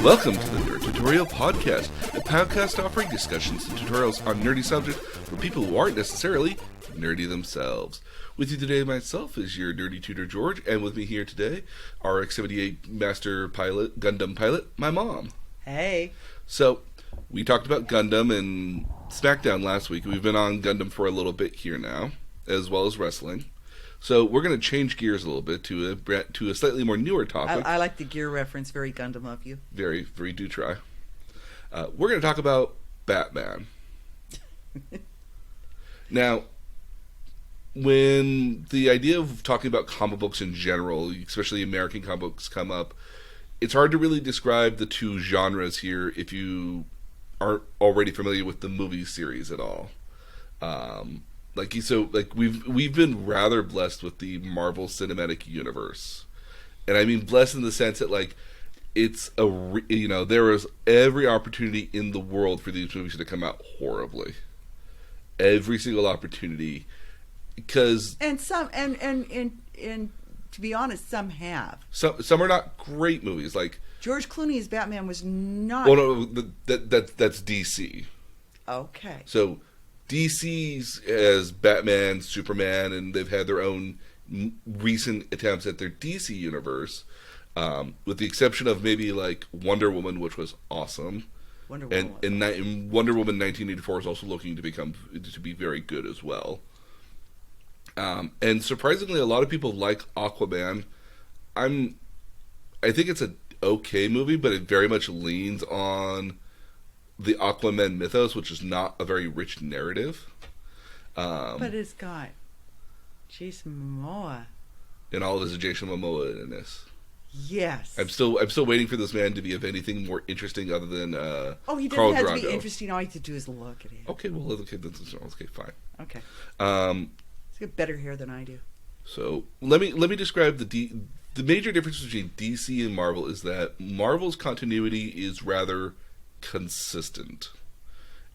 Welcome to the Nerd Tutorial Podcast, a podcast offering discussions and tutorials on nerdy subjects for people who aren't necessarily nerdy themselves. With you today, myself, is your nerdy tutor, George, and with me here today, our X-78 Master Pilot, Gundam Pilot, my mom. Hey. So, we talked about Gundam and SmackDown last week. We've been on Gundam for a little bit here now, as well as wrestling. So we're going to change gears a little bit to a slightly more newer topic. I like the gear reference. Very Gundam of you. Very, very do try. We're going to talk about Batman. Now, when the idea of talking about comic books in general, especially American comic books, come up, it's hard to really describe the two genres here if you aren't already familiar with the movie series at all. We've been rather blessed with the Marvel Cinematic Universe, and I mean blessed in the sense that there is every opportunity in the world for these movies to come out horribly, every single opportunity, because and to be honest, some have. Some are not great movies. Like George Clooney's Batman was not. Well, no, that's DC. Okay. So DC's as Batman, Superman, and they've had their own recent attempts at their DC universe, with the exception of maybe like Wonder Woman, which was awesome. Wonder Woman 1984 is also looking to be very good as well. And surprisingly, a lot of people like Aquaman. I think it's an okay movie, but it very much leans on the Aquaman mythos, which is not a very rich narrative. But it's got Jason Momoa. And all of his Jason Momoa in this. Yes. I'm still waiting for this man to be of anything more interesting other than he doesn't Khal have Drogo. to be interesting. All you have to do is look at him. Okay, well, okay, fine. Okay. He's got better hair than I do. So let me describe the major difference between DC and Marvel is that Marvel's continuity is rather consistent.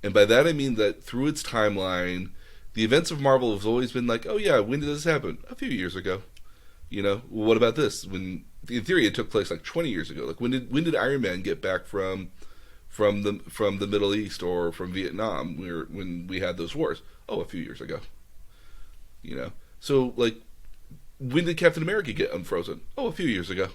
And by that I mean that through its timeline, the events of Marvel have always been like, oh yeah, when did this happen? A few years ago. What about this? When in theory it took place like 20 years ago. Like when did Iron Man get back from the Middle East or from Vietnam when we had those wars? Oh, a few years ago. So like when did Captain America get unfrozen? Oh, a few years ago.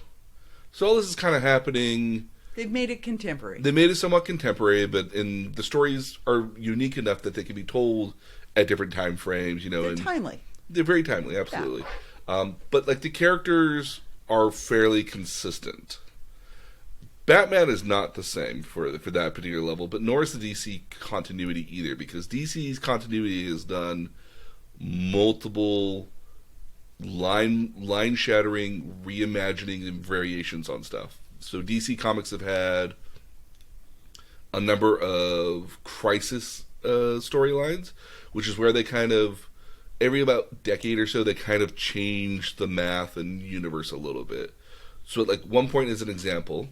So all this is kind of happening. They've made it contemporary. They made it somewhat contemporary, but the stories are unique enough that they can be told at different time frames. They're timely. They're very timely, absolutely. Yeah. But like the characters are fairly consistent. Batman is not the same for that particular level, but nor is the DC continuity either, because DC's continuity has done multiple line shattering reimagining and variations on stuff. So DC Comics have had a number of crisis storylines, which is where they kind of, every about decade or so, they kind of change the math and universe a little bit. So at like one point, as an example,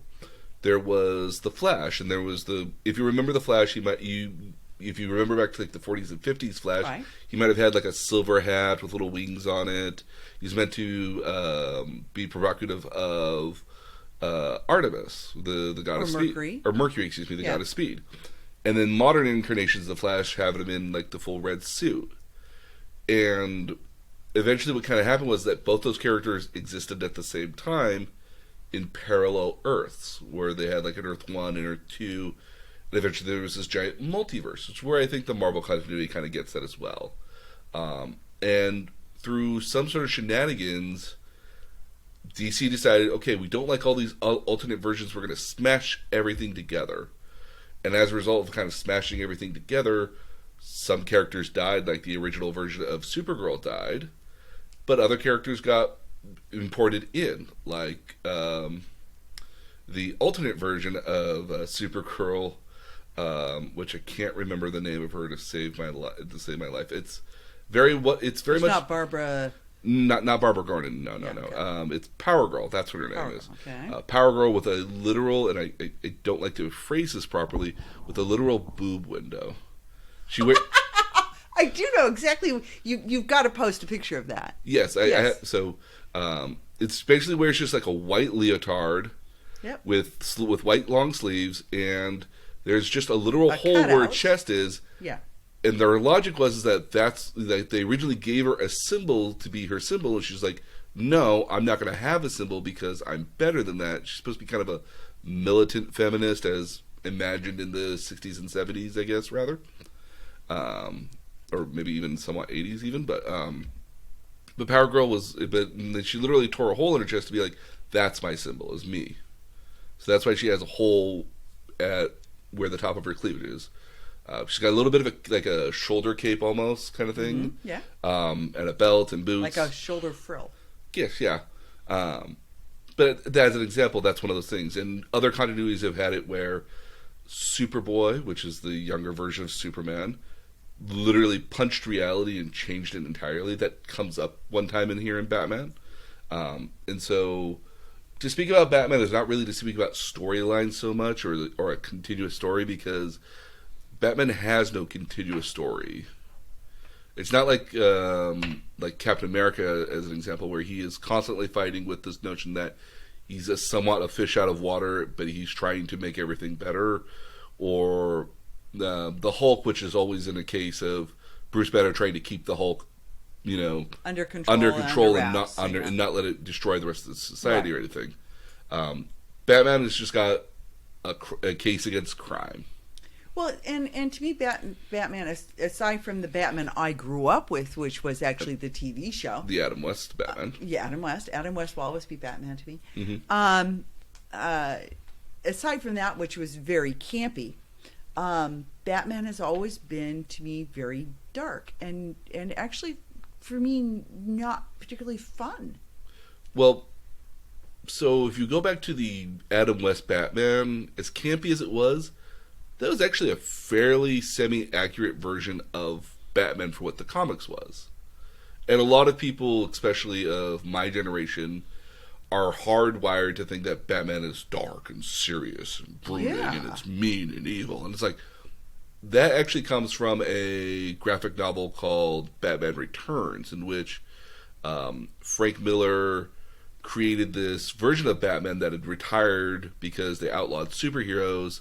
there was the Flash, and there was if you remember the Flash, if you remember back to like the 40s and 50s Flash, right, he might have had like a silver hat with little wings on it. He's meant to be provocative of Artemis, the god of speed, or Mercury, excuse me, the god of speed. And then modern incarnations of the Flash have him in like the full red suit. And eventually, what kind of happened was that both those characters existed at the same time in parallel Earths, where they had like an Earth 1 and Earth 2, and eventually there was this giant multiverse, which is where I think the Marvel continuity kind of gets that as well. And through some sort of shenanigans, DC decided, okay, we don't like all these alternate versions, we're going to smash everything together. And as a result of kind of smashing everything together, some characters died, like the original version of Supergirl died, but other characters got imported in, like the alternate version of Supergirl, which I can't remember the name of her to save my life. It's very much not Barbara. Not Barbara Gordon. No. Okay. It's Power Girl. That's what her name is. Okay. Power Girl with a literal, and I don't like to phrase this properly, with a literal boob window. She wears. I do know exactly. You've got to post a picture of that. Yes. It's basically where it's just like a white leotard Yep. with white long sleeves, and there's just a literal hole where her cutout. chest is. Yeah. And their logic was that they originally gave her a symbol to be her symbol, and she's like, no, I'm not going to have a symbol because I'm better than that. She's supposed to be kind of a militant feminist as imagined in the 60s and 70s, I guess, rather. Or maybe even somewhat 80s even. But Power Girl was... But then she literally tore a hole in her chest to be like, that's my symbol, is me. So that's why she has a hole at where the top of her cleavage is. She's got a little bit of a shoulder cape almost kind of thing. Mm-hmm. Yeah. And a belt and boots. Like a shoulder frill. Yes, yeah. But as an example, that's one of those things. And other continuities have had it where Superboy, which is the younger version of Superman, literally punched reality and changed it entirely. That comes up one time in here in Batman. And so to speak about Batman is not really to speak about storylines so much or a continuous story, because Batman has no continuous story. It's not like Captain America, as an example, where he is constantly fighting with this notion that he's somewhat a fish out of water, but he's trying to make everything better. Or the Hulk, which is always in a case of Bruce Banner trying to keep the Hulk, under control and not let it destroy the rest of the society or anything. Batman has just got a case against crime. Well, and to me, Batman, aside from the Batman I grew up with, which was actually the TV show, the Adam West Batman. Adam West will always be Batman to me. Mm-hmm. Aside from that, which was very campy, Batman has always been to me very dark and actually for me not particularly fun. Well, so if you go back to the Adam West Batman, as campy as it was, that was actually a fairly semi-accurate version of Batman for what the comics was. And a lot of people, especially of my generation, are hardwired to think that Batman is dark and serious and brooding and it's mean and evil. And it's like, that actually comes from a graphic novel called Batman Returns, in which Frank Miller created this version of Batman that had retired because they outlawed superheroes.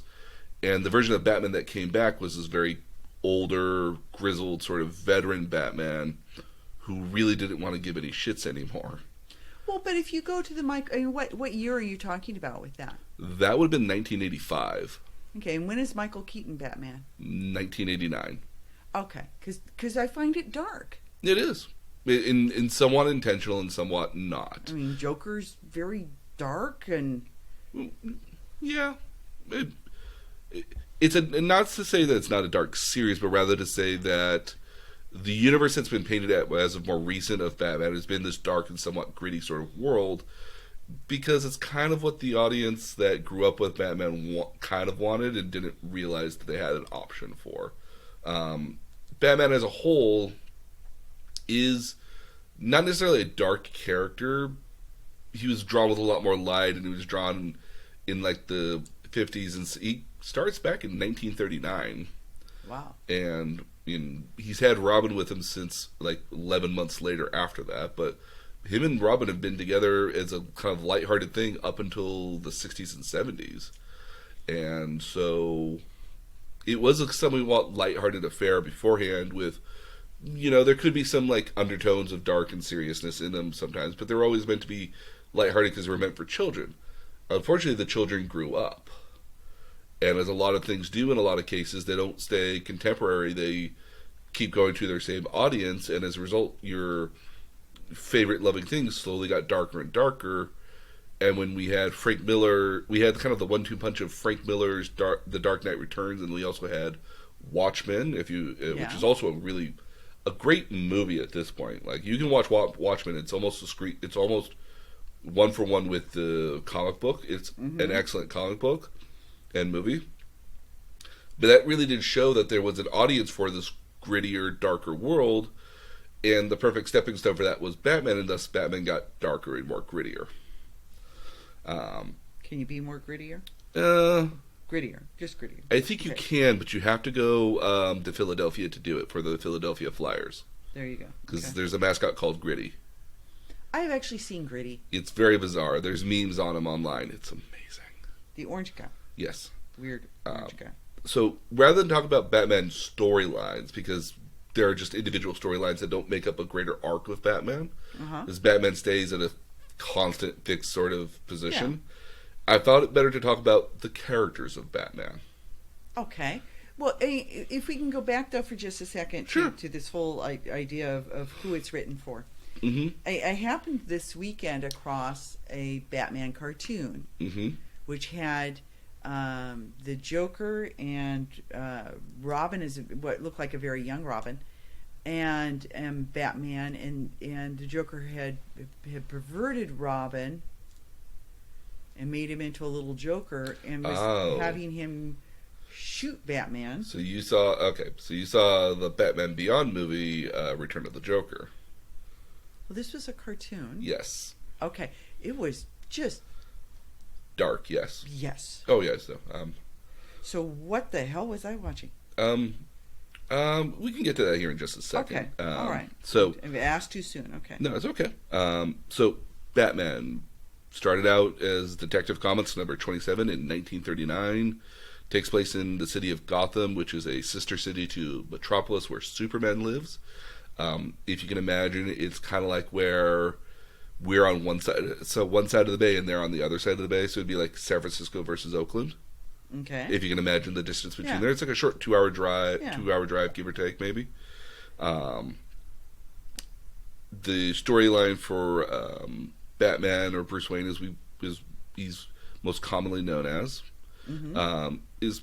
And the version of Batman that came back was this very older, grizzled, sort of veteran Batman who really didn't want to give any shits anymore. Well, but if you go to the what year are you talking about with that? That would have been 1985. Okay, and when is Michael Keaton Batman? 1989. Okay, because I find it dark. It is. In somewhat intentional and somewhat not. I mean, Joker's very dark and... Yeah. It's not to say that it's not a dark series, but rather to say that the universe that's been painted as of more recent of Batman has been this dark and somewhat gritty sort of world, because it's kind of what the audience that grew up with Batman kind of wanted and didn't realize that they had an option for. Batman as a whole is not necessarily a dark character. He was drawn with a lot more light, and he was drawn in like the 50s, and he starts back in 1939. Wow. And he's had Robin with him since like 11 months later after that, but him and Robin have been together as a kind of lighthearted thing up until the 60s and 70s. And so it was a somewhat lighthearted affair beforehand with, there could be some like undertones of dark and seriousness in them sometimes, but they were always meant to be lighthearted because they were meant for children. Unfortunately, the children grew up. And as a lot of things do in a lot of cases, they don't stay contemporary. They keep going to their same audience, and as a result, your favorite loving things slowly got darker and darker. And when we had Frank Miller, we had kind of the 1-2 punch of Frank Miller's The Dark Knight Returns, and we also had Watchmen, which is also a great movie at this point. Like, you can watch Watchmen; it's almost it's almost one for one with the comic book. It's an excellent comic book and movie. But that really did show that there was an audience for this grittier, darker world, and the perfect stepping stone for that was Batman, and thus Batman got darker and more grittier. Can you be more grittier? Grittier. Just grittier. I think you can, but you have to go to Philadelphia to do it for the Philadelphia Flyers. There you go. Because there's a mascot called Gritty. I have actually seen Gritty. It's very bizarre. There's memes on him online. It's amazing. The orange guy. Yes. Weird orange guy. So rather than talk about Batman storylines, because there are just individual storylines that don't make up a greater arc with Batman, because Batman stays at a constant fixed sort of position, I thought it better to talk about the characters of Batman. Okay. Well, if we can go back, though, for just a second to this whole idea of who it's written for. Mm-hmm. I happened this weekend across a Batman cartoon, which had the Joker and Robin is what looked like a very young Robin, and Batman, and the Joker had perverted Robin and made him into a little Joker and was having him shoot Batman. So you saw the Batman Beyond movie, Return of the Joker. Well, this was a cartoon. Yes. Okay. It was just dark. Yes. Yes. Oh yes. So what the hell was I watching? We can get to that here in just a second. Okay. All right. So I asked too soon. Okay. No, it's okay. So Batman started out as Detective Comics number 27 in 1939. Takes place in the city of Gotham, which is a sister city to Metropolis, where Superman lives. If you can imagine, it's kind of like where we're on one side, so one side of the bay, and they're on the other side of the bay. So it'd be like San Francisco versus Oakland. Okay. If you can imagine the distance between there, it's like a short 2-hour drive, give or take, maybe. The storyline for Batman, or Bruce Wayne, as he's most commonly known as, is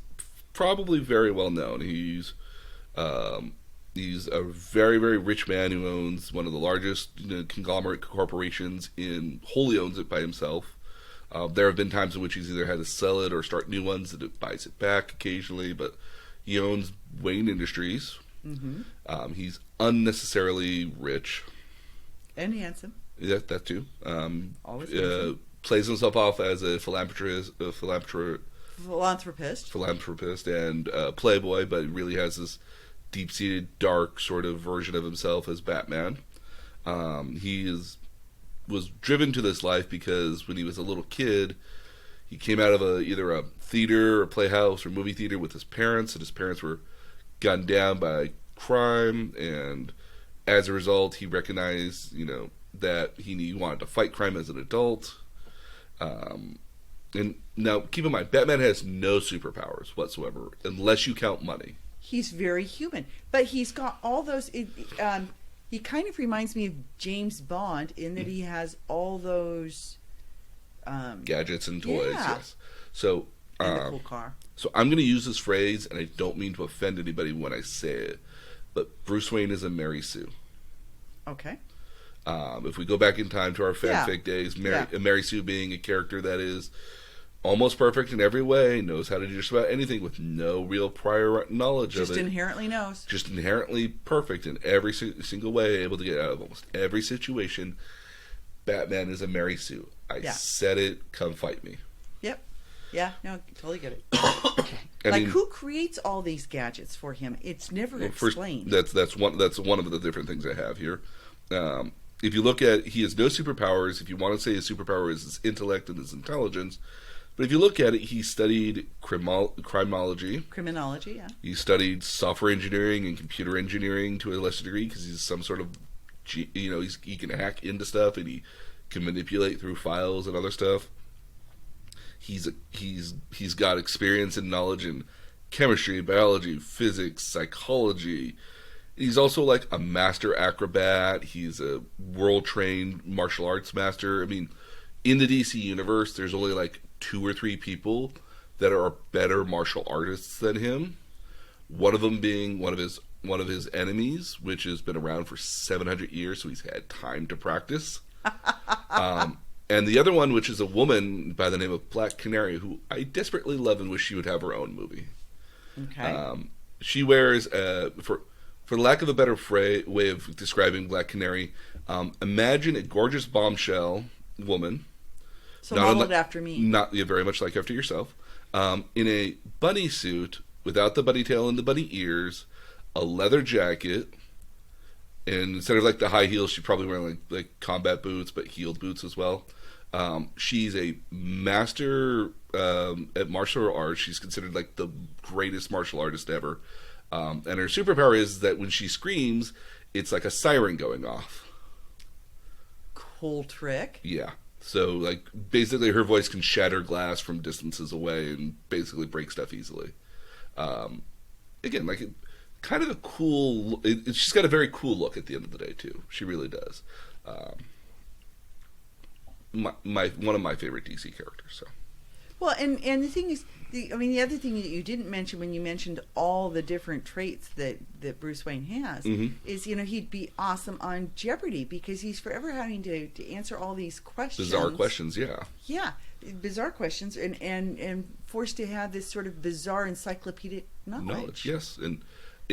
probably very well known. He's a very, very rich man who owns one of the largest conglomerate corporations wholly owns it by himself. There have been times in which he's either had to sell it or start new ones, that it buys it back occasionally, but he owns Wayne Industries. He's unnecessarily rich. And handsome. Yeah, that too. Always handsome. Plays himself off as a philanthropist and playboy, but really has this deep-seated, dark sort of version of himself as Batman. He was driven to this life because when he was a little kid, he came out of either a theater or playhouse or movie theater with his parents, and his parents were gunned down by crime, and as a result, he recognized, that he wanted to fight crime as an adult. And now, keep in mind, Batman has no superpowers whatsoever, unless you count money. He's very human, but he's got all those. He kind of reminds me of James Bond in that he has all those gadgets and toys. Yes. So, and the cool car. So I'm going to use this phrase, and I don't mean to offend anybody when I say it, but Bruce Wayne is a Mary Sue. Okay. If we go back in time to our fanfic days, Mary Sue being a character that is almost perfect in every way, knows how to do just about anything with no real prior knowledge of it. Just inherently knows. Just inherently perfect in every single way, able to get out of almost every situation. Batman is a Mary Sue. I said it, come fight me. Yep. Yeah, no, totally get it. I mean, who creates all these gadgets for him? It's never explained. That's one of the different things I have here. If you look at, he has no superpowers. If you want to say his superpower is his intellect and his intelligence, but if you look at it, he studied criminology. Criminology, yeah. He studied software engineering and computer engineering to a lesser degree because he's some sort of, he can hack into stuff and he can manipulate through files and other stuff. He's got experience and knowledge in chemistry, biology, physics, psychology. He's also like a master acrobat. He's a world-trained martial arts master. I mean, in the DC universe, there's only like 2 or 3 people that are better martial artists than him. One of them being one of his enemies, which has been around for 700 years, so he's had time to practice. And the other one, which is a woman by the name of Black Canary, who I desperately love and wish she would have her own movie. Okay. She wears, for lack of a better way of describing Black Canary, imagine a gorgeous bombshell woman. So modeled after me. Not very much like after yourself. In a bunny suit, without the bunny tail and the bunny ears, a leather jacket, And instead of like the high heels, she's probably wearing like combat boots, but heeled boots as well. She's a master at martial arts. She's considered like the greatest martial artist ever. And her superpower is that when she screams, it's like a siren going off. Cool trick. Yeah. So like basically her voice can shatter glass from distances away and basically break stuff easily. Again, like kind of a cool. She's got a very cool look at the end of the day too. She really does. One of my favorite DC characters. So. Well, and the thing is, the other thing that you didn't mention when you mentioned all the different traits that Bruce Wayne has is, he'd be awesome on Jeopardy because he's forever having to answer all these questions. Bizarre questions, yeah. Yeah, bizarre questions, and forced to have this sort of bizarre encyclopedic knowledge. Yes, and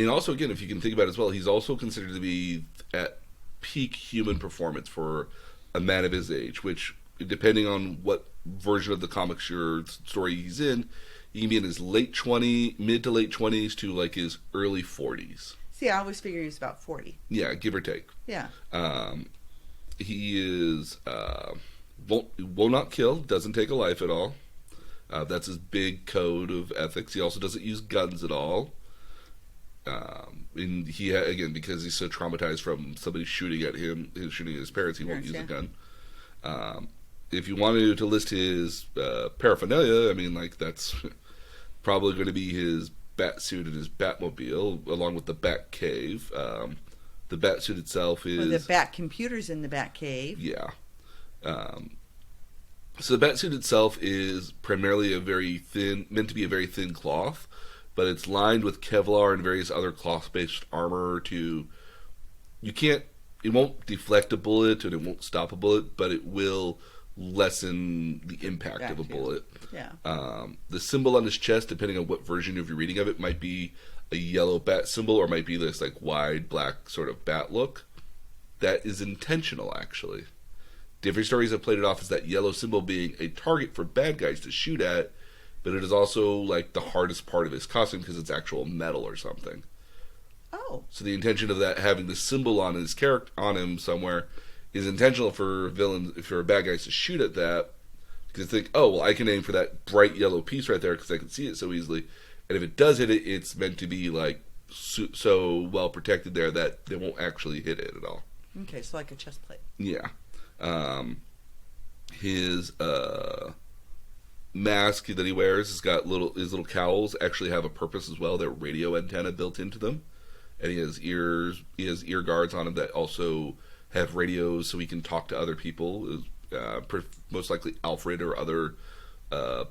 also, again, if you can think about it as well, he's also considered to be at peak human performance for a man of his age, which, depending on what version of the comics or story he's in, he can be in his mid to late 20s to like his early 40s. See, I always figured he was about 40. Yeah, give or take. Yeah. He is will not kill, doesn't take a life at all. That's his big code of ethics. He also doesn't use guns at all. And he again, because he's so traumatized from somebody shooting at his parents, he won't use a gun. If you wanted to list his paraphernalia, I mean, like that's probably going to be his bat suit and his Batmobile, along with the Bat Cave. The bat suit itself is the Bat computers in the Bat Cave. Yeah. So the bat suit itself is primarily meant to be a very thin cloth, but it's lined with Kevlar and various other cloth-based armor it won't deflect a bullet and it won't stop a bullet, but it will lessen the impact of a bullet. Yeah. The symbol on his chest, depending on what version of your reading of it, might be a yellow bat symbol or might be this like wide black sort of bat look. That is intentional, actually. Different stories have played it off as that yellow symbol being a target for bad guys to shoot at, but it is also like the hardest part of his costume because it's actual metal or something. Oh. So the intention of that having the symbol on his character on him somewhere is intentional for bad guys to shoot at that because they think, oh well, I can aim for that bright yellow piece right there because I can see it so easily, and if it does hit it, it's meant to be like so well protected there that they won't actually hit it at all. Okay, so like a chest plate. Yeah. His mask that he wears has got his little cowls actually have a purpose as well. They're radio antenna built into them, and he has ear guards on him that also have radios so he can talk to other people. Most likely Alfred or other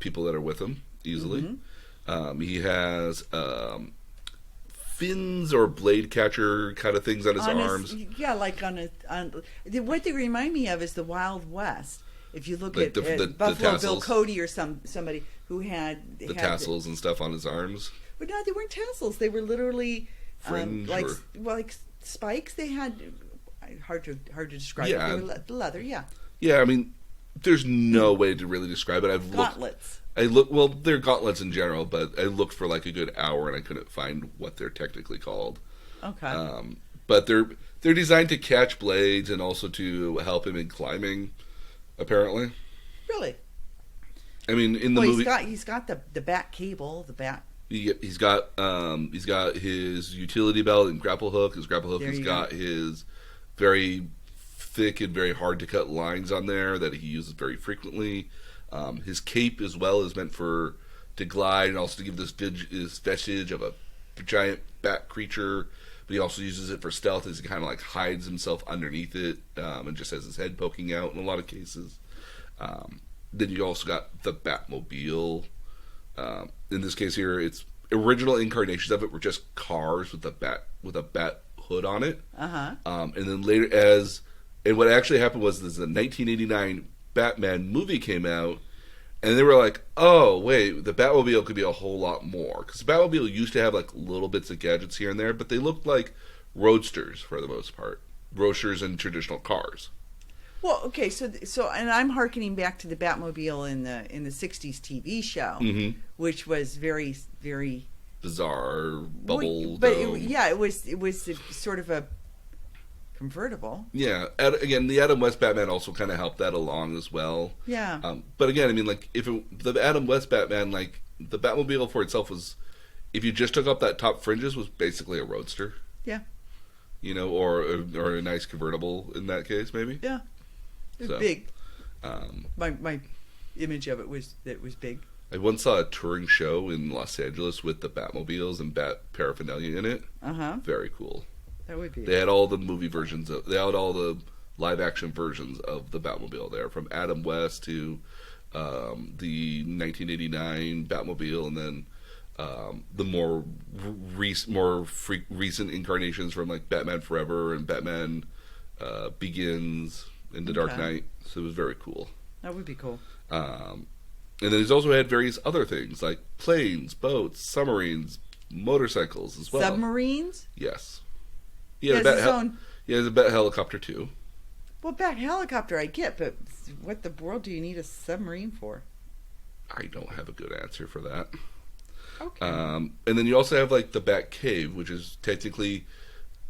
people that are with him easily. Mm-hmm. He has fins or blade catcher kind of things on his arms. Like what they remind me of is the Wild West. If you look like at Buffalo Bill Cody or somebody who had the tassels and stuff on his arms. But no, they weren't tassels. They were literally like spikes. They had hard to describe. Yeah. They were leather. Yeah. Yeah, I mean, there's no way to really describe it. Gauntlets. They're gauntlets in general, but I looked for like a good hour and I couldn't find what they're technically called. Okay. But they're designed to catch blades and also to help him in climbing, apparently. Really? I mean, in the movie, he's got the bat cable, the bat. He's got his utility belt and grapple hook. His grapple hook has got his very thick and very hard to cut lines on there that he uses very frequently. His cape as well is meant to glide and also to give this vestige of a giant bat creature, but he also uses it for stealth as he kind of like hides himself underneath it and just has his head poking out in a lot of cases. Then you also got the Batmobile. In this case here, it's original incarnations of it were just cars with a bat hood on it. And then later and what actually happened was the 1989 Batman movie came out, and they were like, oh, wait, the Batmobile could be a whole lot more. Because the Batmobile used to have like little bits of gadgets here and there, but they looked like roadsters for the most part. Roadsters and traditional cars. Well, okay, so and I'm hearkening back to the Batmobile in the 60s TV show, which was very, very bizarre, bubble. But it was sort of convertible. Yeah. Again, the Adam West Batman also kind of helped that along as well. Yeah. But again, I mean, like, the Adam West Batman, like, the Batmobile for itself was, if you just took up that top fringes, was basically a roadster. Yeah. You know, or a nice convertible in that case, maybe. Yeah. It was So, big. My image of it was that it was big. I once saw a touring show in Los Angeles with the Batmobiles and Bat paraphernalia in it. Very cool. That would be. They had all the movie versions they had all the live action versions of the Batmobile there, from Adam West to the 1989 Batmobile, and then the more recent incarnations from like Batman Forever and Batman Begins and The Dark Knight. So it was very cool. That would be cool. And then he's also had various other things like planes, boats, submarines, motorcycles as well. Submarines? Yes. He has his own. He has a Bat helicopter too. Well, Bat helicopter I get, but what the world do you need a submarine for? I don't have a good answer for that. Okay. And then you also have like the Bat Cave, which is technically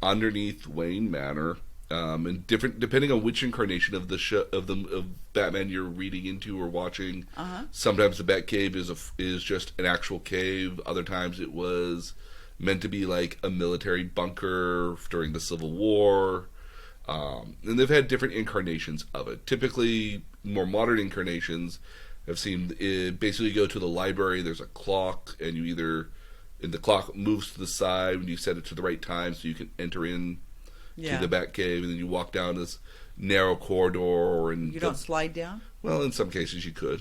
underneath Wayne Manor. And different depending on which incarnation of the show of Batman you're reading into or watching. Sometimes the Batcave is just an actual cave. Other times it was meant to be like a military bunker during the Civil War. And they've had different incarnations of it. Typically, more modern incarnations have seen it basically go to the library. There's a clock, and the clock moves to the side when you set it to the right time, so you can enter in. To the Batcave, and then you walk down this narrow corridor, and you don't slide down. Well, in some cases you could,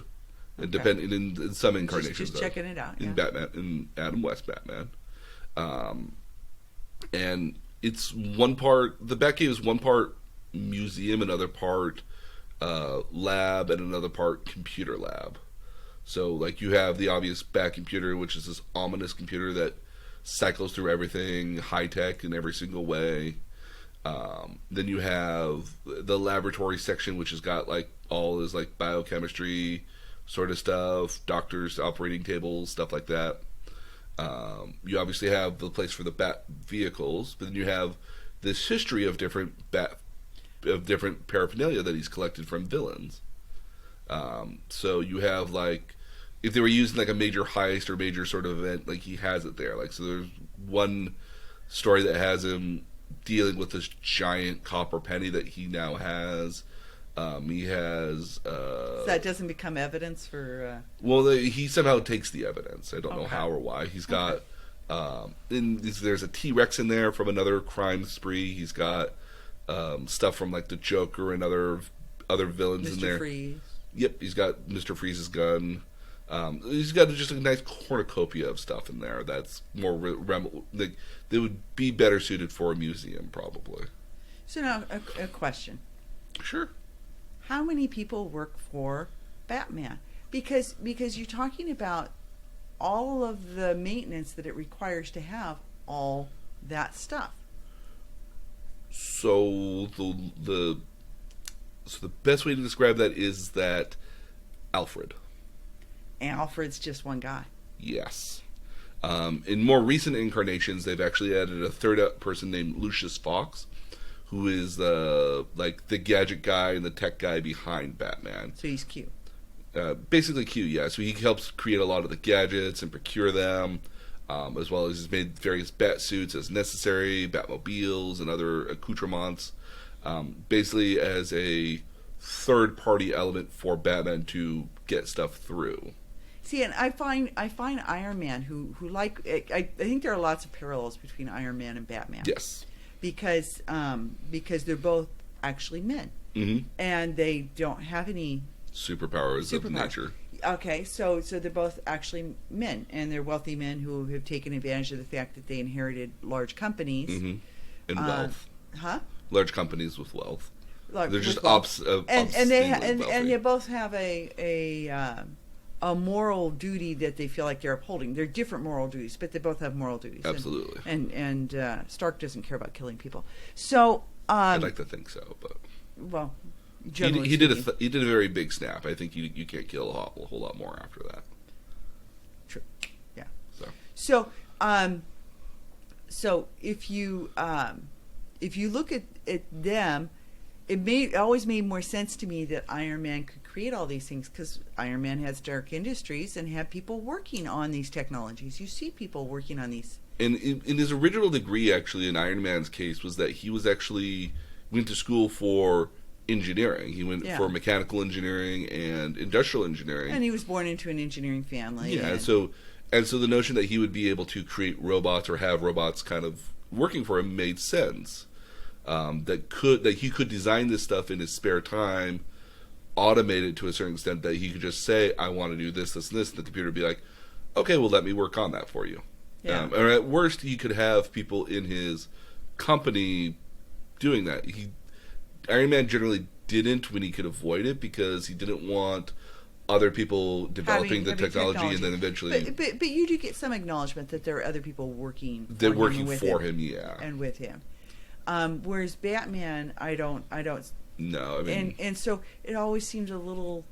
depending in some incarnations. Just checking it out. In Batman, in Adam West Batman, and it's one part. The Batcave is one part museum, another part lab, and another part computer lab. So, like, you have the obvious Bat computer, which is this ominous computer that cycles through everything, high tech in every single way. Then you have the laboratory section, which has got like all this like biochemistry sort of stuff, doctors, operating tables, stuff like that. You obviously have the place for the Bat vehicles, but then you have this history of different paraphernalia that he's collected from villains. So you have like, if they were using like a major heist or major sort of event, like he has it there. Like, so there's one story that has him dealing with this giant copper penny that he now has. He has. So that doesn't become evidence for. Well, he somehow takes the evidence. I don't know how or why. He's got. There's a T-Rex in there from another crime spree. He's got stuff from like the Joker and other villains Mr. in there. Freeze. Yep, he's got Mr. Freeze's gun. He's got just a nice cornucopia of stuff in there that's more they would be better suited for a museum, probably. So now, a question. Sure. How many people work for Batman? Because you're talking about all of the maintenance that it requires to have all that stuff. So the best way to describe that is that Alfred's just one guy. Yes. In more recent incarnations, they've actually added a third person named Lucius Fox, who is like the gadget guy and the tech guy behind Batman. So he's Q. Basically Q, yeah. So he helps create a lot of the gadgets and procure them, as well as he's made various bat suits as necessary, Batmobiles and other accoutrements, basically as a third-party element for Batman to get stuff through. See, and I find Iron Man who like I think there are lots of parallels between Iron Man and Batman. Yes, because they're both actually men, and they don't have any superpowers of nature. Okay, so they're both actually men, and they're wealthy men who have taken advantage of the fact that they inherited large companies and wealth. Large companies with wealth. They're just and they both have a moral duty that they feel like they're upholding. They're different moral duties, but they both have moral duties. Absolutely. And Stark doesn't care about killing people. So I'd like to think so, but well, he did a very big snap. I think you can't kill a whole lot more after that. True. Yeah. So so if you if you look at them, it always made more sense to me that Iron Man could create all these things because Iron Man has Stark Industries and have people working on these technologies. You see people working on these. And in his original degree, actually, in Iron Man's case, was that he was actually went to school for engineering. He went for mechanical engineering and industrial engineering. And he was born into an engineering family. Yeah, so the notion that he would be able to create robots or have robots kind of working for him made sense. That he could design this stuff in his spare time, automate it to a certain extent that he could just say, I want to do this, this, and this, and the computer would be like, okay, well, let me work on that for you. Yeah. Or at worst, he could have people in his company doing that. Iron Man generally didn't when he could avoid it because he didn't want other people developing the technology and then eventually. But you do get some acknowledgement that there are other people working. They're working for him, yeah, and with him. Whereas Batman, I don't. No, I mean, and so it always seems a little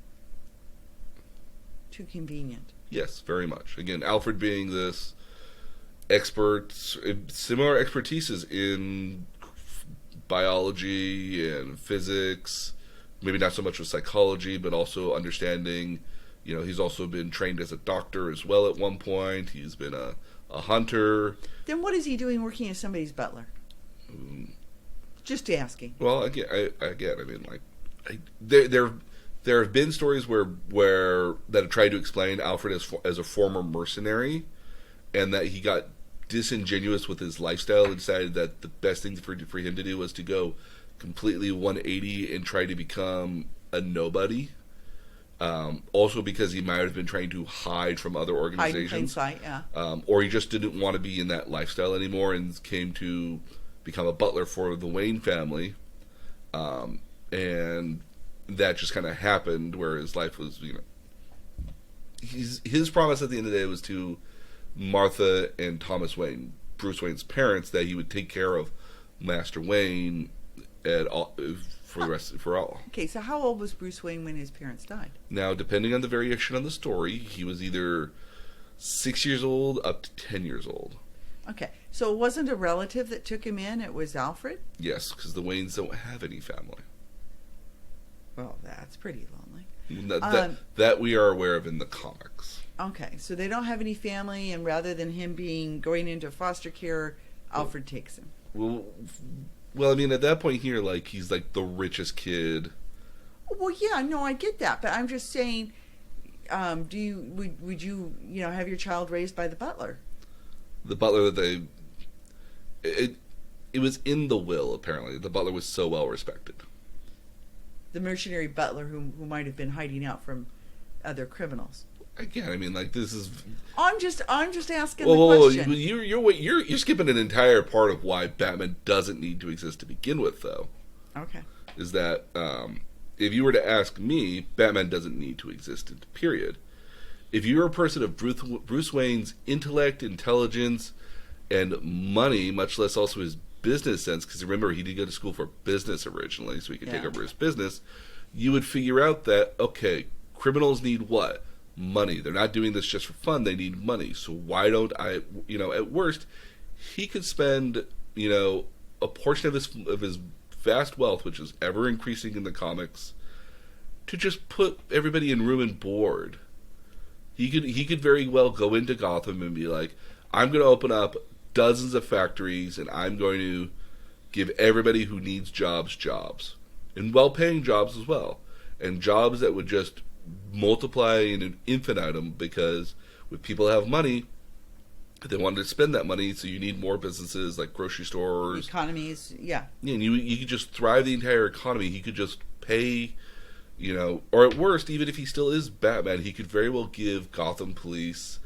too convenient. Yes, very much. Again, Alfred being this expert, similar expertises in biology and physics, maybe not so much with psychology, but also understanding, he's also been trained as a doctor as well at one point. He's been a hunter. Then what is he doing working as somebody's butler? Just asking. Well, there have been stories where that have tried to explain Alfred as a former mercenary, and that he got disingenuous with his lifestyle and decided that the best thing for him to do was to go completely 180 and try to become a nobody. Also because he might have been trying to hide from other organizations. Hide in plain sight, yeah. Or he just didn't want to be in that lifestyle anymore and came to become a butler for the Wayne family. And that just kind of happened where his life was, his promise at the end of the day was to Martha and Thomas Wayne, Bruce Wayne's parents, that he would take care of Master Wayne for all. Okay, so how old was Bruce Wayne when his parents died? Now, depending on the variation on the story, he was either 6 years old up to 10 years old. Okay, so it wasn't a relative that took him in, it was Alfred? Yes, because the Waynes don't have any family. Well, that's pretty lonely. That we are aware of in the comics. Okay, so they don't have any family, and rather than him going into foster care, Alfred takes him. Well, I mean, at that point here, he's the richest kid. Well, yeah, no, I get that, but I'm just saying, would you have your child raised by the butler? The butler that it was in the will, apparently. The butler was so well respected. The mercenary butler who might have been hiding out from other criminals. Again, I mean, this is. I'm just asking the question. You're skipping an entire part of why Batman doesn't need to exist to begin with, though. Okay. Is that if you were to ask me, Batman doesn't need to exist. Period. If you're a person of Bruce Wayne's intellect, intelligence, and money, much less also his business sense, because remember, he did go to school for business originally, so he could take over his business, you would figure out that, okay, criminals need what? Money. They're not doing this just for fun, they need money. So why don't I, at worst, he could spend, a portion of his vast wealth, which is ever increasing in the comics, to just put everybody in room and board. He could very well go into Gotham and be like, I'm going to open up dozens of factories and I'm going to give everybody who needs jobs. And well-paying jobs as well. And jobs that would just multiply in an infinitum, because when people have money, they want to spend that money, so you need more businesses like grocery stores. Economies, yeah. Yeah, and you could just thrive the entire economy. He could just pay, or at worst, even if he still is Batman, he could very well give Gotham Police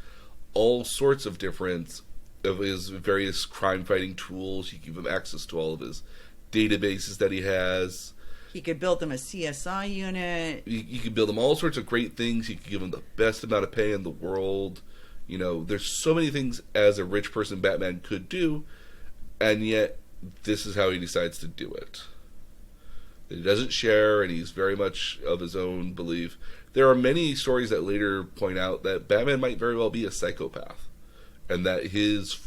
all sorts of different of his various crime-fighting tools. He could give them access to all of his databases that he has. He could build them a CSI unit. You could build them all sorts of great things. You could give them the best amount of pay in the world. There's so many things as a rich person Batman could do, and yet this is how he decides to do it. He doesn't share, and he's very much of his own belief. There are many stories that later point out that Batman might very well be a psychopath, and that his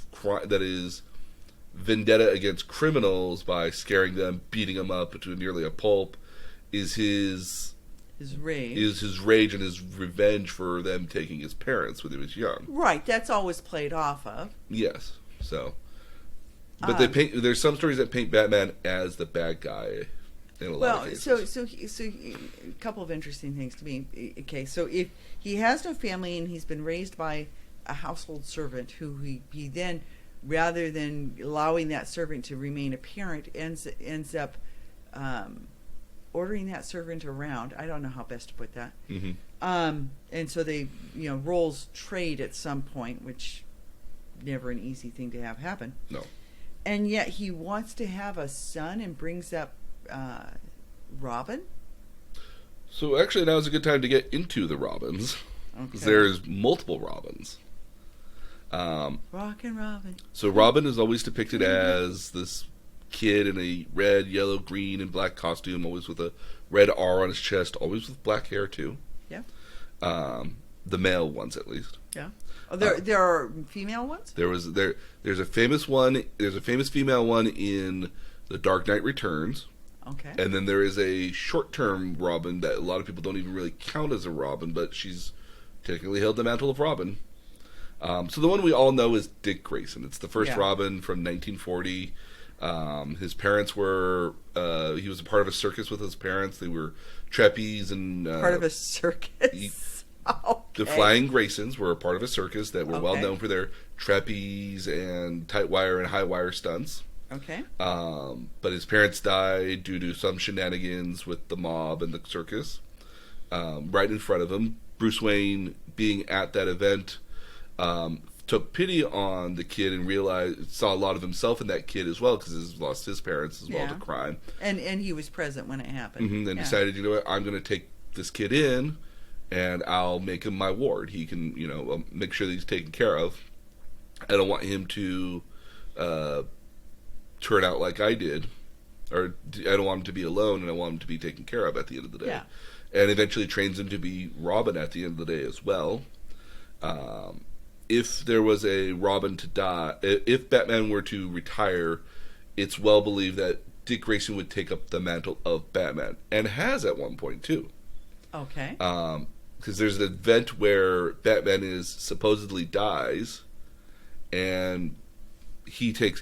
vendetta against criminals by scaring them, beating them up to nearly a pulp, is his rage and his revenge for them taking his parents when he was young. Right, that's always played off of. Yes, so. But there's some stories that paint Batman as the bad guy in a lot of cases. So a couple of interesting things to me. Okay, so if he has no family and he's been raised by a household servant who he then, rather than allowing that servant to remain a parent, ends up ordering that servant around. I don't know how best to put that. Mm-hmm. And so they, roles trade at some point, which never an easy thing to have happen. No. And yet he wants to have a son and brings up Robin. So actually now is a good time to get into the Robins. Because there's multiple Robins. Rockin' Robin. So Robin is always depicted as this kid in a red, yellow, green, and black costume, always with a red R on his chest, always with black hair too. Yeah. The male ones, at least. Yeah. Oh, there are female ones? There's a famous one. There's a famous female one in The Dark Knight Returns. Okay. And then there is a short-term Robin that a lot of people don't even really count as a Robin, but she's technically held the mantle of Robin. So the one we all know is Dick Grayson. It's the first Robin from 1940. His parents were he was a part of a circus with his parents. They were trapeze and part of a circus. Okay. The Flying Graysons were a part of a circus that were well known for their trapeze and tight wire and high wire stunts. Okay. But his parents died due to some shenanigans with the mob and the circus. Right in front of him, Bruce Wayne, being at that event, took pity on the kid and saw a lot of himself in that kid as well, because he's lost his parents as well to crime. And he was present when it happened. Mm-hmm, and decided, I'm going to take this kid in, and I'll make him my ward. He can, make sure that he's taken care of. I don't want him to turn out like I did, or I don't want him to be alone, and I want him to be taken care of at the end of the day. Yeah. And eventually trains him to be Robin at the end of the day as well. If there was a Robin to die, if Batman were to retire, it's well believed that Dick Grayson would take up the mantle of Batman, and has at one point too. Okay. Because there's an event where Batman supposedly dies, and then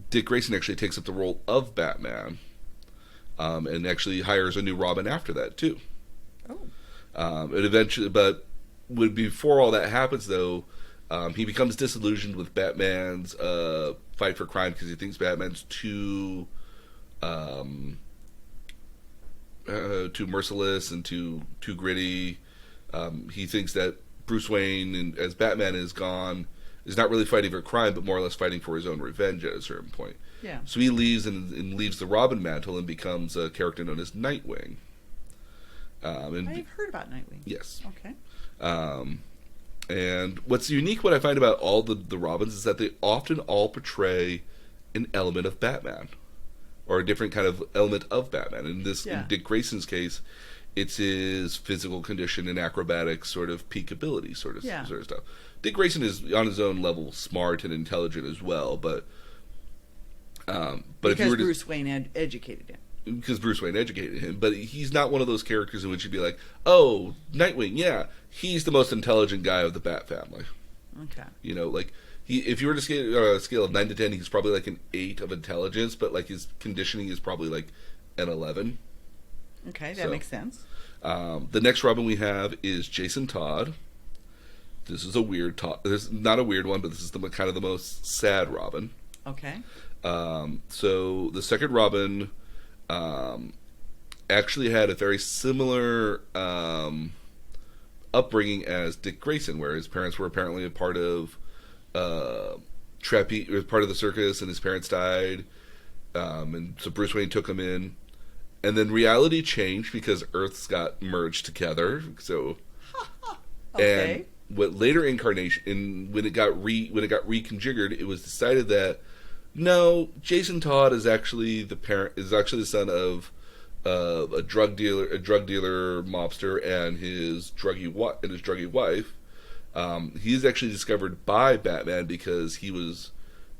Dick Grayson actually takes up the role of Batman, and actually hires a new Robin after that too. Oh. It eventually, but before all that happens, though, he becomes disillusioned with Batman's fight for crime, because he thinks Batman's too merciless and too gritty. He thinks that Bruce Wayne, as Batman is gone, is not really fighting for crime, but more or less fighting for his own revenge at a certain point. Yeah. So he leaves and leaves the Robin mantle and becomes a character known as Nightwing. I've heard about Nightwing. Yes. Okay. And what's unique, what I find about all the Robins, is that they often all portray an element of Batman, or a different kind of element of Batman. In Dick Grayson's case, it's his physical condition and acrobatic sort of peak ability sort of stuff. Dick Grayson is on his own level smart and intelligent as well, but because if you were Bruce Wayne educated him. Because Bruce Wayne educated him, but he's not one of those characters in which you'd be like, oh, Nightwing, yeah, he's the most intelligent guy of the Bat family. Okay. If you were to scale on a scale of 9 to 10, he's probably like an 8 of intelligence, but like his conditioning is probably like an 11. Okay, that makes sense. The next Robin we have is Jason Todd. This is a weird This is not a weird one, but this is kind of the most sad Robin. Okay. So the second Robin actually had a very similar upbringing as Dick Grayson, where his parents were apparently a part of part of the circus, and his parents died, and so Bruce Wayne took him in, and then reality changed because Earths got merged together. So, okay. And what later incarnation, when it got reconfigured, it was decided that no, Jason Todd is actually the son of a drug dealer mobster and his druggy wife. He's actually discovered by Batman because he was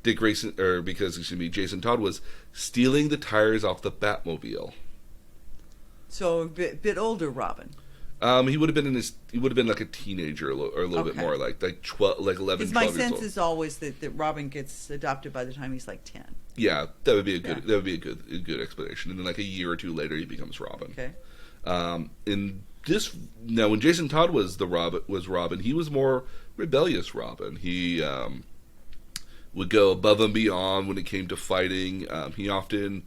Jason Todd was stealing the tires off the Batmobile. So a bit older Robin. He would have been like a teenager or a little bit more, like 12, like 11, 12 My years sense old. is always that Robin gets adopted by the time he's like 10. Yeah, that would be a good explanation. And then like a year or two later, he becomes Robin. Okay. When Jason Todd was Robin, he was more rebellious Robin. He would go above and beyond when it came to fighting. He often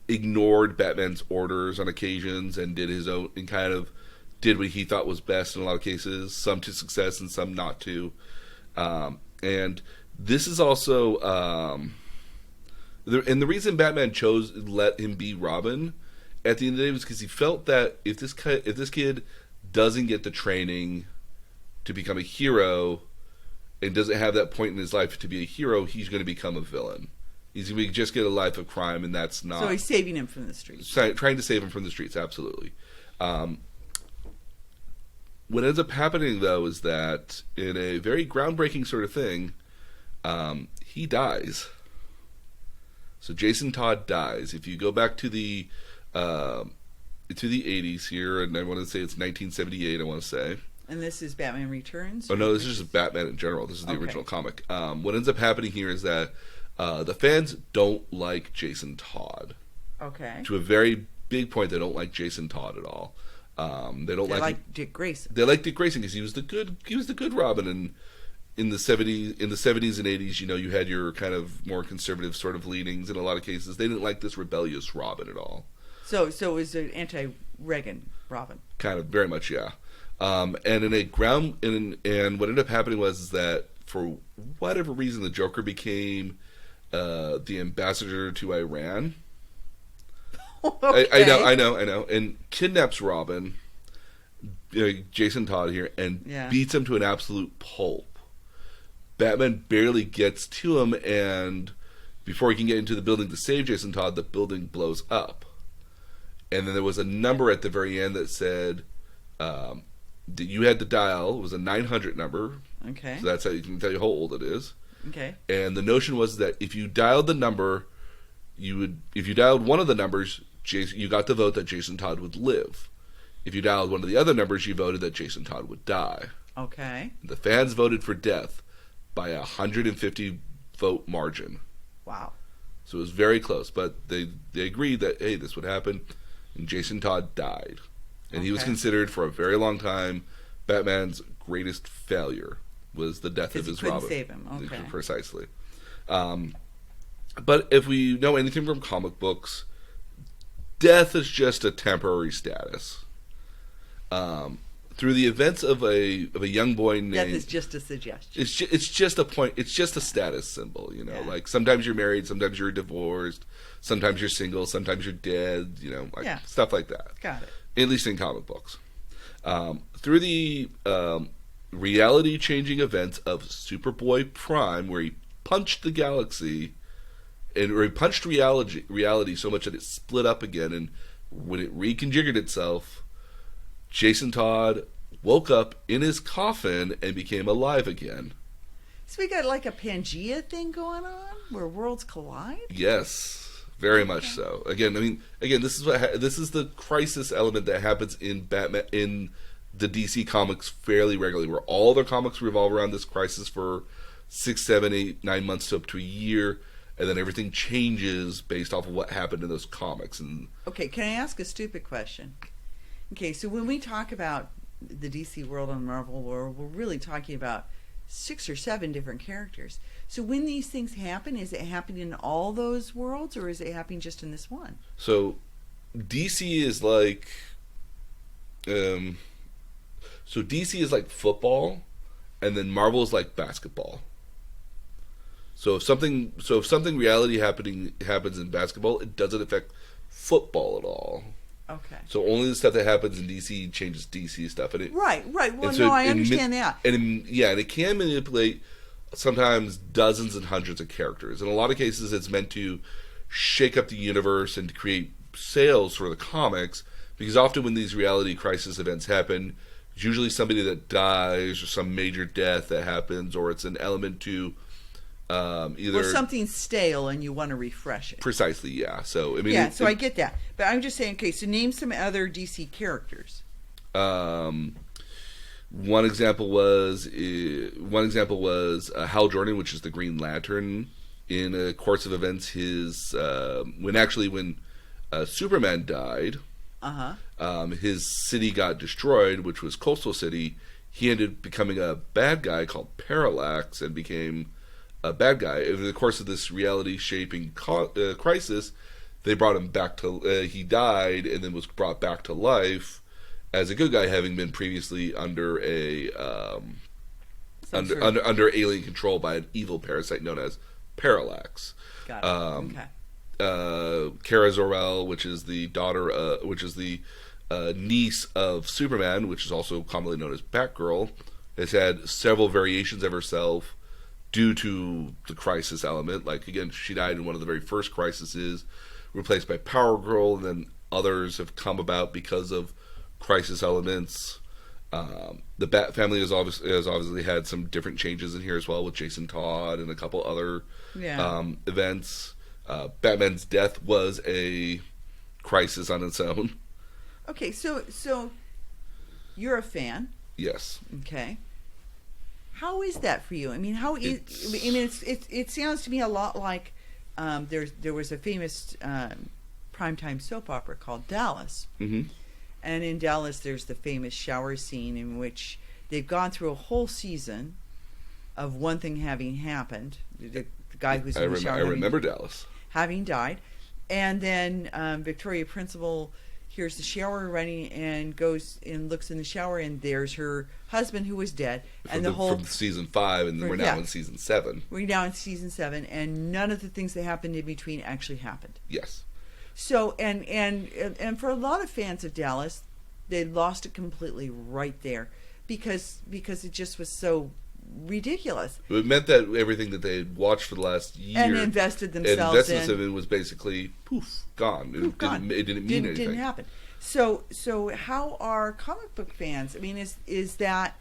ignored Batman's orders on occasions and did his own and kind of did what he thought was best in a lot of cases, some to success and some not to. And this is also the reason Batman let him be Robin at the end of the day was because he felt that if this kid doesn't get the training to become a hero and doesn't have that point in his life to be a hero, he's going to become a villain. He's going to just get a life of crime, and that's not... So he's saving him from the streets. Trying to save him from the streets, absolutely. What ends up happening, though, is that in a very groundbreaking sort of thing, he dies. So Jason Todd dies. If you go back to the 80s here, and I want to say it's 1978, I want to say. And this is Batman Returns? Oh, no, this is just Batman in general. This is the original comic. What ends up happening here is that the fans don't like Jason Todd. Okay. To a very big point, they don't like Jason Todd at all. They like Dick Grayson. They like Dick Grayson because he was the good Robin, and in the 70s and 80s, you had your kind of more conservative sort of leanings in a lot of cases. They didn't like this rebellious Robin at all. So it was an anti-Reagan Robin. Kind of, very much, yeah. And what ended up happening was that for whatever reason, the Joker became the ambassador to Iran. Okay. I know, and kidnaps Robin, Jason Todd here, and beats him to an absolute pulp. Batman barely gets to him, and before he can get into the building to save Jason Todd, the building blows up. And then there was a number at the very end that said that you had to dial. It was a 900 number. Okay. So that's how you can tell you how old it is. Okay. And the notion was that if you dialed the number, if you dialed one of the numbers, you got the vote that Jason Todd would live. If you dialed one of the other numbers, you voted that Jason Todd would die. Okay. The fans voted for death by a 150 vote margin. Wow. So it was very close, but they agreed that, hey, this would happen, and Jason Todd died. And he was considered for a very long time Batman's greatest failure was the death of his Robin. Save him. Okay. Precisely. But if we know anything from comic books, death is just a temporary status. Through the events of a young boy named... Death is just a suggestion. It's just a point. It's just a status symbol, Like sometimes you're married, sometimes you're divorced, sometimes you're single, sometimes you're dead, stuff like that. Got it. At least in comic books. Through the reality-changing events of Superboy Prime, where he punched the galaxy... or he punched reality so much that it split up again, and when it reconfigured itself, Jason Todd woke up in his coffin and became alive again. So we got like a Pangea thing going on where worlds collide? Yes, very much so. Again, this is the crisis element that happens in Batman in the DC comics fairly regularly, where all their comics revolve around this crisis for 6, 7, 8, 9 months to up to a year. And then everything changes based off of what happened in those comics. Okay, can I ask a stupid question? Okay, so when we talk about the DC world and Marvel world, we're really talking about 6 or 7 different characters. So when these things happen, is it happening in all those worlds, or is it happening just in this one? So DC is like... DC is like football, and then Marvel is like basketball. So if something reality happens in basketball, it doesn't affect football at all. Okay. So only the stuff that happens in DC changes DC stuff, and right. Well, no, I understand that. And it can manipulate sometimes dozens and hundreds of characters. In a lot of cases, it's meant to shake up the universe and to create sales for the comics. Because often when these reality crisis events happen, it's usually somebody that dies or some major death that happens, or it's an element to Either Well, something's stale and you want to refresh it. Precisely, yeah. So I mean, I get that, but I'm just saying. Okay, so name some other DC characters. One example was Hal Jordan, which is the Green Lantern. In a course of events, his when Superman died, his city got destroyed, which was Coastal City. He ended up becoming a bad guy called Parallax and became a bad guy. Over the course of this reality-shaping crisis, they brought him back to... he died and then was brought back to life as a good guy, having been previously under under alien control by an evil parasite known as Parallax. Got it. Kara Zor-El, which is the niece of Superman, which is also commonly known as Batgirl, has had several variations of herself due to the crisis element. Like, again, she died in one of the very first crises, replaced by Power Girl, and then others have come about because of crisis elements. The Bat family has obviously had some different changes in here as well, with Jason Todd and a couple other events. Batman's death was a crisis on its own. Okay, so you're a fan. Yes. Okay. How is that for you? I mean, it sounds to me a lot like there was a famous primetime soap opera called Dallas. Mm-hmm. And in Dallas, there's the famous shower scene in which they've gone through a whole season of one thing having happened. The guy who's in the shower. I remember Dallas. Having died. And then Victoria Principal hears the shower running and goes and looks in the shower, and there's her husband who was dead. From season 5, and we're now in season 7. We're now in season 7, and none of the things that happened in between actually happened. Yes. So, and for a lot of fans of Dallas, they lost it completely right there because it just was so ridiculous. It meant that everything that they had watched for the last year and invested themselves in was basically gone. It didn't mean anything. Didn't happen. So how are comic book fans? I mean, is that?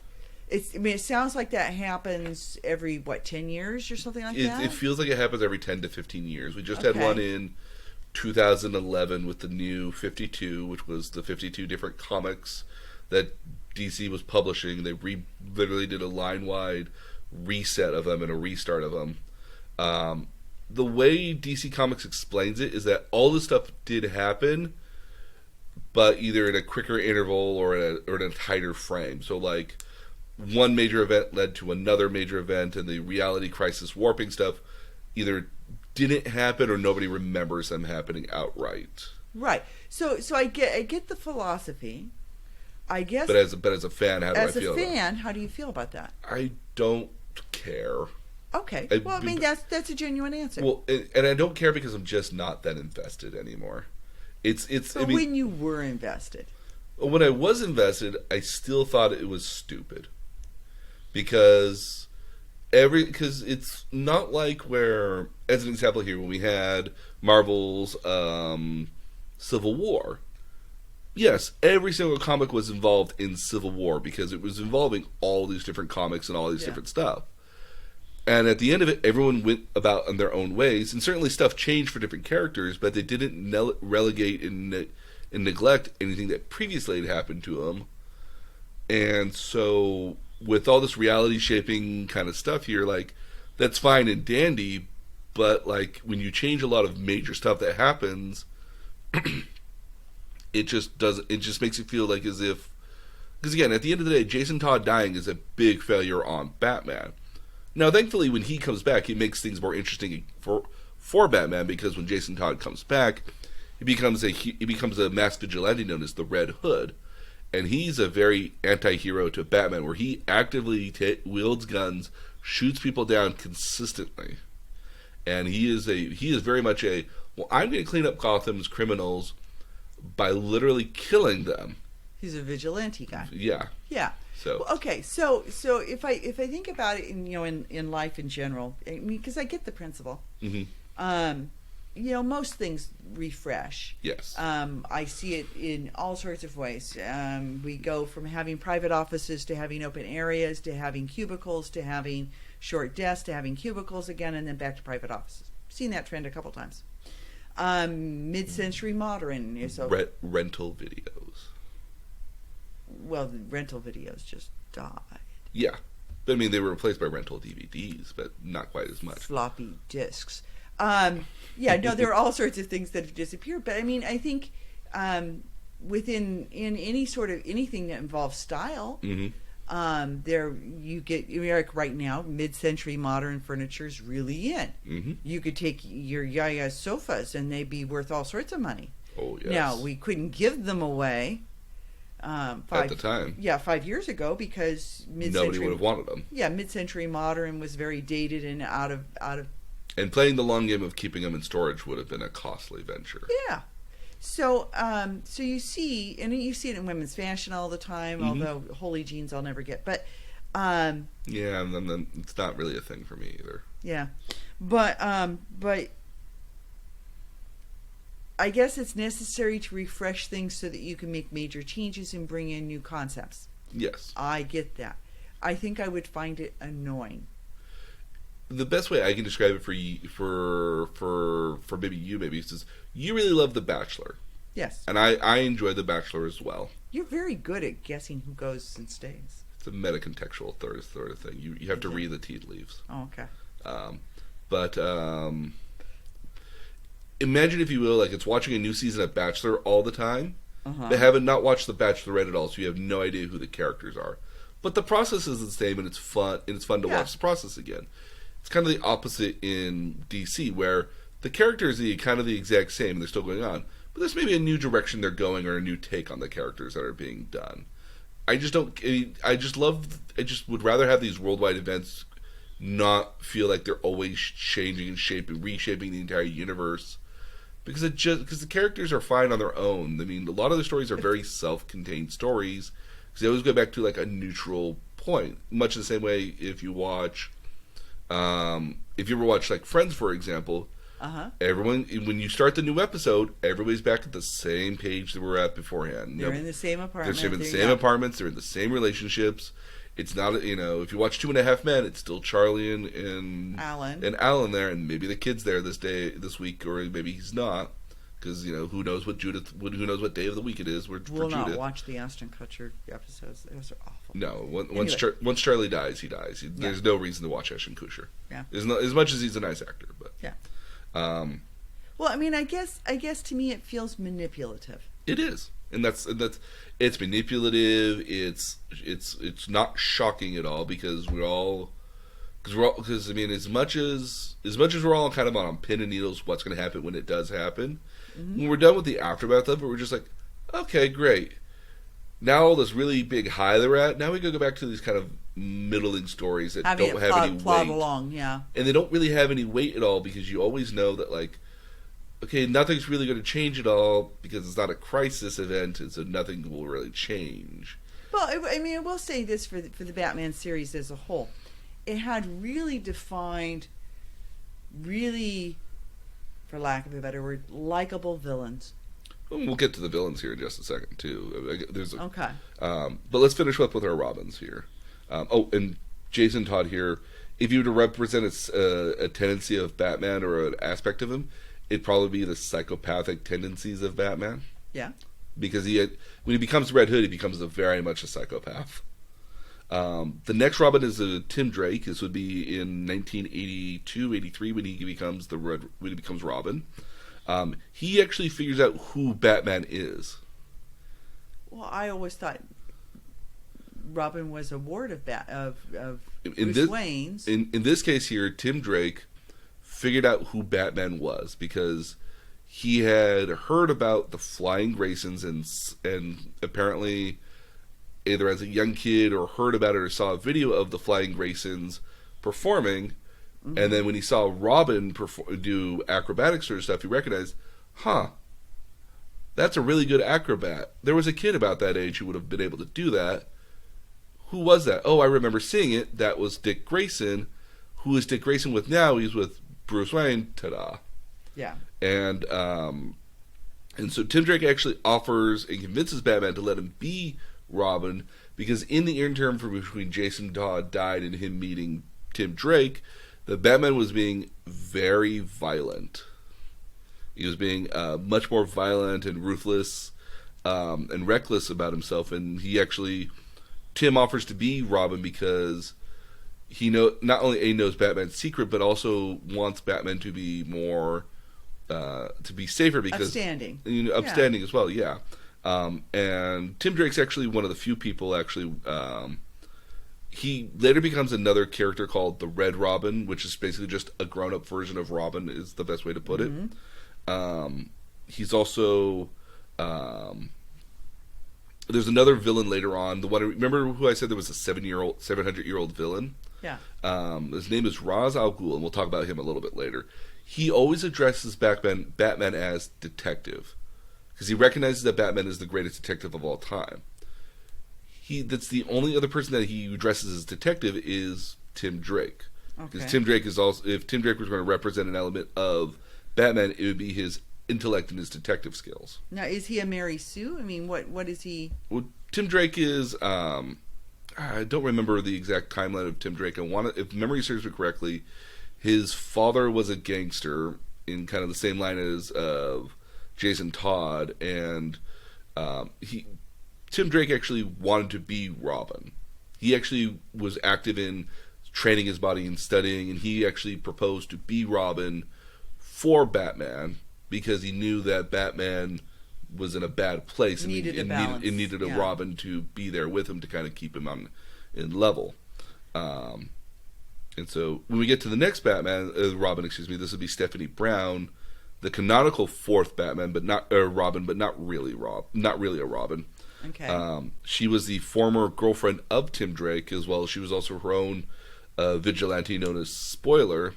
It sounds like that happens every 10 years or something like that. It feels like it happens every 10 to 15 years. We just had one in 2011 with the new 52, which was the 52 different comics that DC was publishing. They literally did a line-wide reset of them and a restart of them. The way DC Comics explains it is that all this stuff did happen, but either in a quicker interval or in a tighter frame. So, like, one major event led to another major event, and the reality crisis warping stuff either didn't happen or nobody remembers them happening outright. Right. So I get the philosophy. I guess. But as a fan, how do I feel? As a fan, how do you feel about that? I don't care. Okay. Well, I mean, that's a genuine answer. Well, and I don't care because I'm just not that invested anymore. So when you were invested. When I was invested, I still thought it was stupid. Because it's not like where, as an example here, when we had Marvel's Civil War. Yes, every single comic was involved in Civil War because it was involving all these different comics and all these different stuff. And at the end of it, everyone went about in their own ways, and certainly stuff changed for different characters, but they didn't relegate and neglect anything that previously had happened to them. And so, with all this reality shaping kind of stuff here, like, that's fine and dandy, but like when you change a lot of major stuff that happens, it just makes it feel like as if, because again, at the end of the day, Jason Todd dying is a big failure on Batman. Now, thankfully, when he comes back, he makes things more interesting for Batman, because when Jason Todd comes back, he becomes a masked vigilante known as the Red Hood, and he's a very anti-hero to Batman, where he actively wields guns, shoots people down consistently, and he is very much I'm going to clean up Gotham's criminals by literally killing them. He's a vigilante guy. Yeah. Yeah. So okay. So if I think about it, in life in general, I mean, because I get the principle. Mm-hmm. most things refresh. Yes. I see it in all sorts of ways. We go from having private offices to having open areas to having cubicles to having short desks to having cubicles again, and then back to private offices. Seen that trend a couple times. Mid-century modern is rental videos. Well, the rental videos just died. Yeah. But I mean, they were replaced by rental DVDs, but not quite as much. Floppy disks. There are all sorts of things that have disappeared. But I mean, I think in any sort of anything that involves style, there you get like right now, mid-century modern furniture is really in. Mm-hmm. You could take your Yaya sofas and they'd be worth all sorts of money. Oh yes. Now we couldn't give them away. At the time. Yeah, 5 years ago because mid-century, nobody would have wanted them. Yeah, mid-century modern was very dated and out of. And playing the long game of keeping them in storage would have been a costly venture. Yeah. So you see it in women's fashion all the time. Although holy jeans I'll never get, but. Yeah, and then it's not really a thing for me either. Yeah, but I guess it's necessary to refresh things so that you can make major changes and bring in new concepts. Yes. I get that. I think I would find it annoying. The best way I can describe it for maybe you is you really love The Bachelor. Yes. And I enjoy The Bachelor as well. You're very good at guessing who goes and stays. It's a metacontextual sort of thing. You have to read the tea leaves. Oh, okay. But imagine, if you will, like it's watching a new season of Bachelor all the time, but having not watched The Bachelorette at all, so you have no idea who the characters are. But the process is the same, and it's fun. And it's fun to watch the process again. It's kind of the opposite in DC, where the characters are kind of the exact same, and they're still going on. But there's maybe a new direction they're going, or a new take on the characters that are being done. I just would rather have these worldwide events not feel like they're always changing and reshaping the entire universe. Because the characters are fine on their own. I mean, a lot of the stories are very self-contained stories, because they always go back to like a neutral point. Much the same way if you ever watch like Friends, for example, everyone, when you start the new episode, everybody's back at the same page that we were at beforehand. They're in the same apartment. They're in the same apartments. They're in the same relationships. It's not, if you watch 2.5 Men, it's still Charlie and Alan there, and maybe the kid's there this week, or maybe he's not, because who knows what day of the week it is. We'll not watch the Ashton Kutcher episodes; those are awful. No, once Charlie dies, he dies. There's no reason to watch Ashton Kutcher. Yeah, as much as he's a nice actor, but yeah. Well, I mean, I guess to me it feels manipulative. It is. And that's it's manipulative. It's not shocking at all, because I mean, as much as we're all kind of on pin and needles what's going to happen when it does happen, when we're done with the aftermath of it, we're just like, okay, great. Now all this really big high they're at, now we go back to these kind of middling stories that don't have any weight. Along, yeah. And they don't really have any weight at all, because you always know that, like, okay, nothing's really going to change at all, because it's not a crisis event, and so nothing will really change. Well, I mean, I will say this for the Batman series as a whole. It had really defined, for lack of a better word, likable villains. Well, we'll get to the villains here in just a second, too. Okay. But let's finish up with our Robins here. And Jason Todd here, if you were to represent a tendency of Batman, or an aspect of him, it'd probably be the psychopathic tendencies of Batman. Yeah. Because when he becomes Red Hood, he becomes very much a psychopath. The next Robin is Tim Drake. This would be in 1982-83 when he becomes Robin. He actually figures out who Batman is. Well, I always thought Robin was a ward of Bruce Wayne's. In this case here, Tim Drake figured out who Batman was, because he had heard about the Flying Graysons and apparently either as a young kid or heard about it or saw a video of the Flying Graysons performing, and then when he saw Robin do acrobatic sort of stuff, he recognized, that's a really good acrobat. There was a kid about that age who would have been able to do that. Who was that? Oh, I remember seeing it. That was Dick Grayson. Who is Dick Grayson with now? He's with Bruce Wayne. Ta-da. Yeah. And so Tim Drake actually offers and convinces Batman to let him be Robin, because in the interim between Jason Todd died and him meeting Tim Drake, the Batman was being very violent. He was being much more violent and ruthless and reckless about himself, and Tim offers to be Robin because he not only knows Batman's secret, but also wants Batman to be more to be safer, because upstanding, upstanding as well. Yeah, and Tim Drake's actually one of the few people he later becomes another character called the Red Robin, which is basically just a grown-up version of Robin, is the best way to put it. He's also there's another villain later on. The one, remember who I said there was a 700-year-old villain? Yeah. His name is Ra's al Ghul, and we'll talk about him a little bit later. He always addresses Batman as detective, because he recognizes that Batman is the greatest detective of all time. That's the only other person that he addresses as detective is Tim Drake. Because Tim Drake is also, if Tim Drake was going to represent an element of Batman, it would be his intellect and his detective skills. Now, is he a Mary Sue? I mean, what is he? Well, Tim Drake is, I don't remember the exact timeline of Tim Drake. If memory serves me correctly, his father was a gangster in kind of the same line as Jason Todd, and Tim Drake actually wanted to be Robin. He actually was active in training his body and studying, and he actually proposed to be Robin for Batman, because he knew that Batman was in a bad place and needed a Robin to be there with him to kind of keep him in level. And so when we get to the next Robin, this would be Stephanie Brown, the canonical fourth Batman, but not Robin, but not really a Robin. Okay. She was the former girlfriend of Tim Drake, as well as she was also her own vigilante known as Spoiler.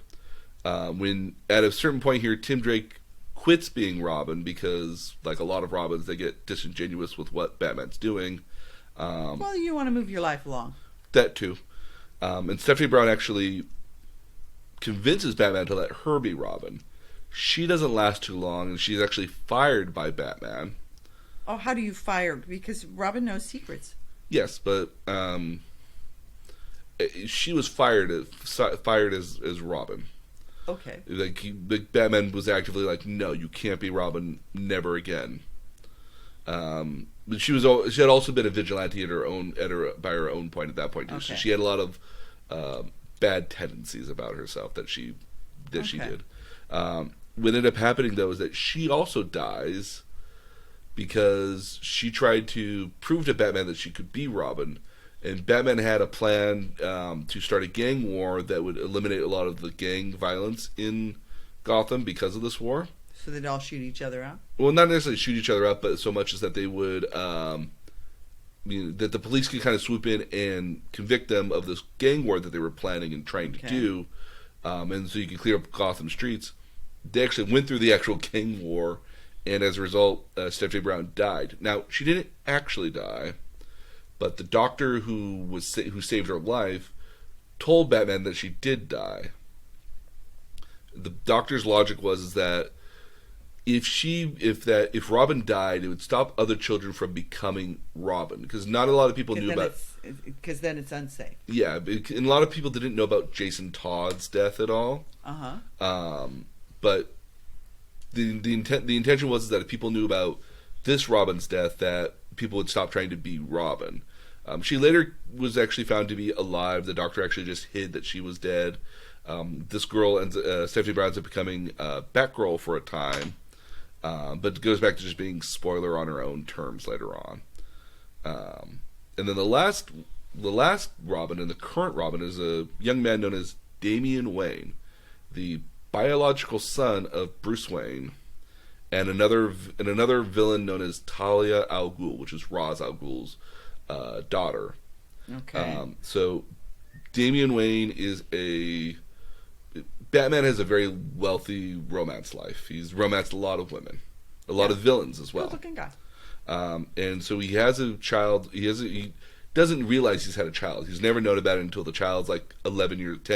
When at a certain point here, Tim Drake quits being Robin because, like a lot of Robins, they get disingenuous with what Batman's doing. Well, you want to move your life along. That too. And Stephanie Brown actually convinces Batman to let her be Robin. She doesn't last too long, and she's actually fired by Batman. Oh, how do you fire? Because Robin knows secrets. Yes, but she was fired as Robin. Okay. Batman was actively like, no, you can't be Robin, never again. But she had also been a vigilante by her own point at that point too. Okay. So she had a lot of bad tendencies about herself that she did. What ended up happening though is that she also dies because she tried to prove to Batman that she could be Robin, and Batman had a plan to start a gang war that would eliminate a lot of the gang violence in Gotham because of this war. So they'd all shoot each other out? Well, not necessarily shoot each other out, but so much as that they would, that the police could kind of swoop in and convict them of this gang war that they were planning and trying to do, and so you could clear up Gotham streets. They actually went through the actual gang war, and as a result, Stephanie Brown died. Now, she didn't actually die, but the doctor who saved her life told Batman that she did die. The doctor's logic was that if Robin died, it would stop other children from becoming Robin, because not a lot of people knew about. Because then it's unsafe. Yeah, and a lot of people didn't know about Jason Todd's death at all. But the intention was that if people knew about this Robin's death, that people would stop trying to be Robin. She later was actually found to be alive. The doctor actually just hid that she was dead. This girl Stephanie Brown ends up becoming Batgirl for a time, but it goes back to just being Spoiler on her own terms later on. And then the last Robin and the current Robin is a young man known as Damian Wayne, the biological son of Bruce Wayne, and another villain known as Talia al Ghul, which is Ra's al Ghul's daughter. Okay. So Damian Wayne Batman has a very wealthy romance life. He's romanced a lot of women, a lot of villains as well. Good-looking guy. And so he has a child. He doesn't realize he's had a child. He's never known about it until the child's like 10,